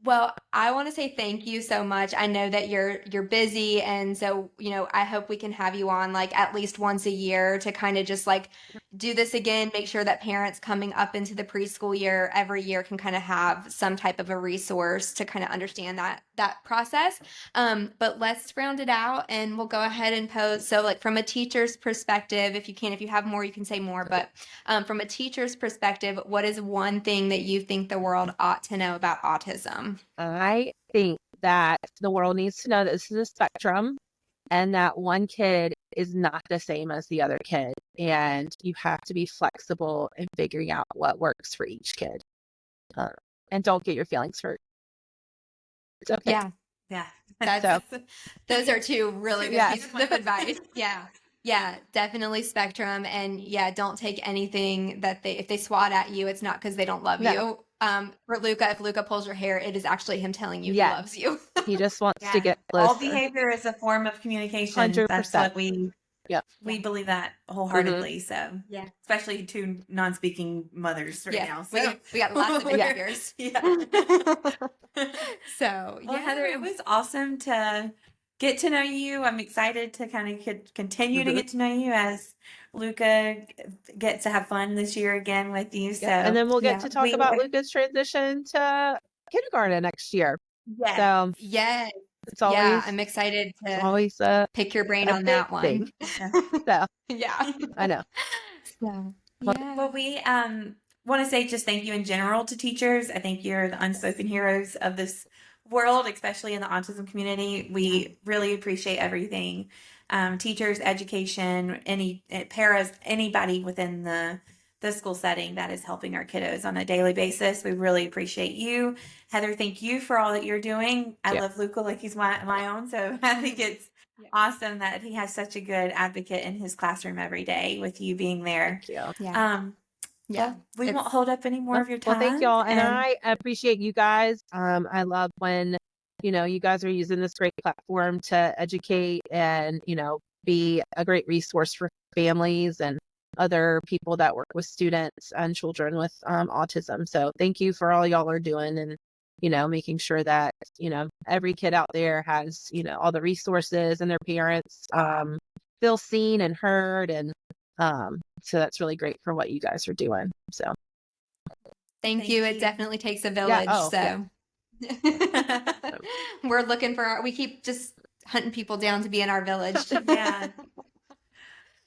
S2: Well, I want to say thank you so much. I know that you're busy, and so I hope we can have you on like at least once a year to kind of just like do this again, make sure that parents coming up into the preschool year every year can kind of have some type of a resource to kind of understand that process. But let's round it out, and we'll go ahead and pose. So like from a teacher's perspective, if you have more, you can say more, but from a teacher's perspective, what is one thing that you think the world ought to know about autism?
S3: I think that the world needs to know that this is a spectrum and that one kid is not the same as the other kid. And you have to be flexible in figuring out what works for each kid. And don't get your feelings hurt. It's okay.
S2: Yeah.
S1: Yeah.
S2: Those are two really good
S3: Yes.
S2: pieces of advice. Yeah. Yeah, definitely spectrum. And yeah, don't take anything that if they swat at you, it's not because they don't love
S3: No.
S2: you. For Luca, if Luca pulls your hair, it is actually him telling you
S3: Yeah.
S2: he loves you.
S3: He just wants to
S1: Yeah.
S3: get closer.
S1: All behavior is a form of communication.
S3: 100%.
S1: That's what we
S3: Yep.
S1: we believe that wholeheartedly. So
S2: Yeah.
S1: especially two non-speaking mothers right now. So
S2: we got lots of behaviors.
S1: Yeah.
S2: So
S1: Well, Heather, it was awesome to get to know you. I'm excited to kind of continue to get to know you as Luca gets to have fun this year again with you. So
S3: And then we'll get to talk
S1: we-
S3: about Luca's transition to kindergarten next year.
S1: yeah.
S3: So
S2: yes.
S3: it's always,
S2: Yeah, I'm excited to
S3: always a
S2: pick your brain
S3: a
S2: on that
S3: big
S2: one.
S3: thing. So
S2: Yeah.
S3: I know.
S2: So,
S1: Well, we want to say just thank you in general to teachers. I think you're the unspoken heroes of this world, especially in the autism community. We really appreciate everything. Teachers, education, any paras, anybody within the school setting that is helping our kiddos on a daily basis. We really appreciate you. Heather, thank you for all that you're doing. I love Luca like he's my own. So I think it's awesome that he has such a good advocate in his classroom every day with you being there.
S3: Thank you.
S2: Yeah.
S1: We won't hold up any more of your time.
S3: Well, thank y'all. And I appreciate you guys. I love when, you guys are using this great platform to educate and, be a great resource for families and other people that work with students and children with autism. So thank you for all y'all are doing and, making sure that, every kid out there has, all the resources and their parents feel seen and heard. And so that's really great for what you guys are doing. So
S2: Thank you. It definitely takes a village. We're looking for we keep just hunting people down to be in our village.
S1: Yeah.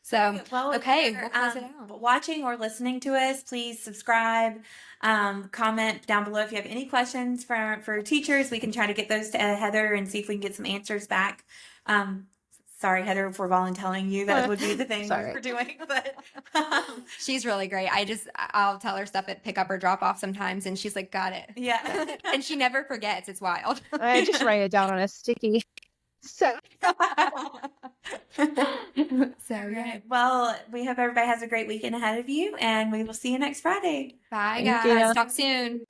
S2: So,
S1: well,
S2: okay,
S1: if you're,
S2: we'll close it out.
S1: watching or listening to us, please subscribe, comment down below if you have any questions for teachers. We can try to get those to Heather and see if we can get some answers back. Sorry, Heather, for volunteering you. That would be the thing we're doing. But
S2: she's really great. I'll tell her stuff at pick up or drop off sometimes, and she's like, "Got it."
S1: Yeah,
S2: and she never forgets. It's wild.
S3: I just write it down on a sticky. So,
S1: yeah. Well, we hope everybody has a great weekend ahead of you, and we will see you next Friday.
S2: Bye,
S3: Thank
S2: guys.
S3: you.
S2: Talk soon.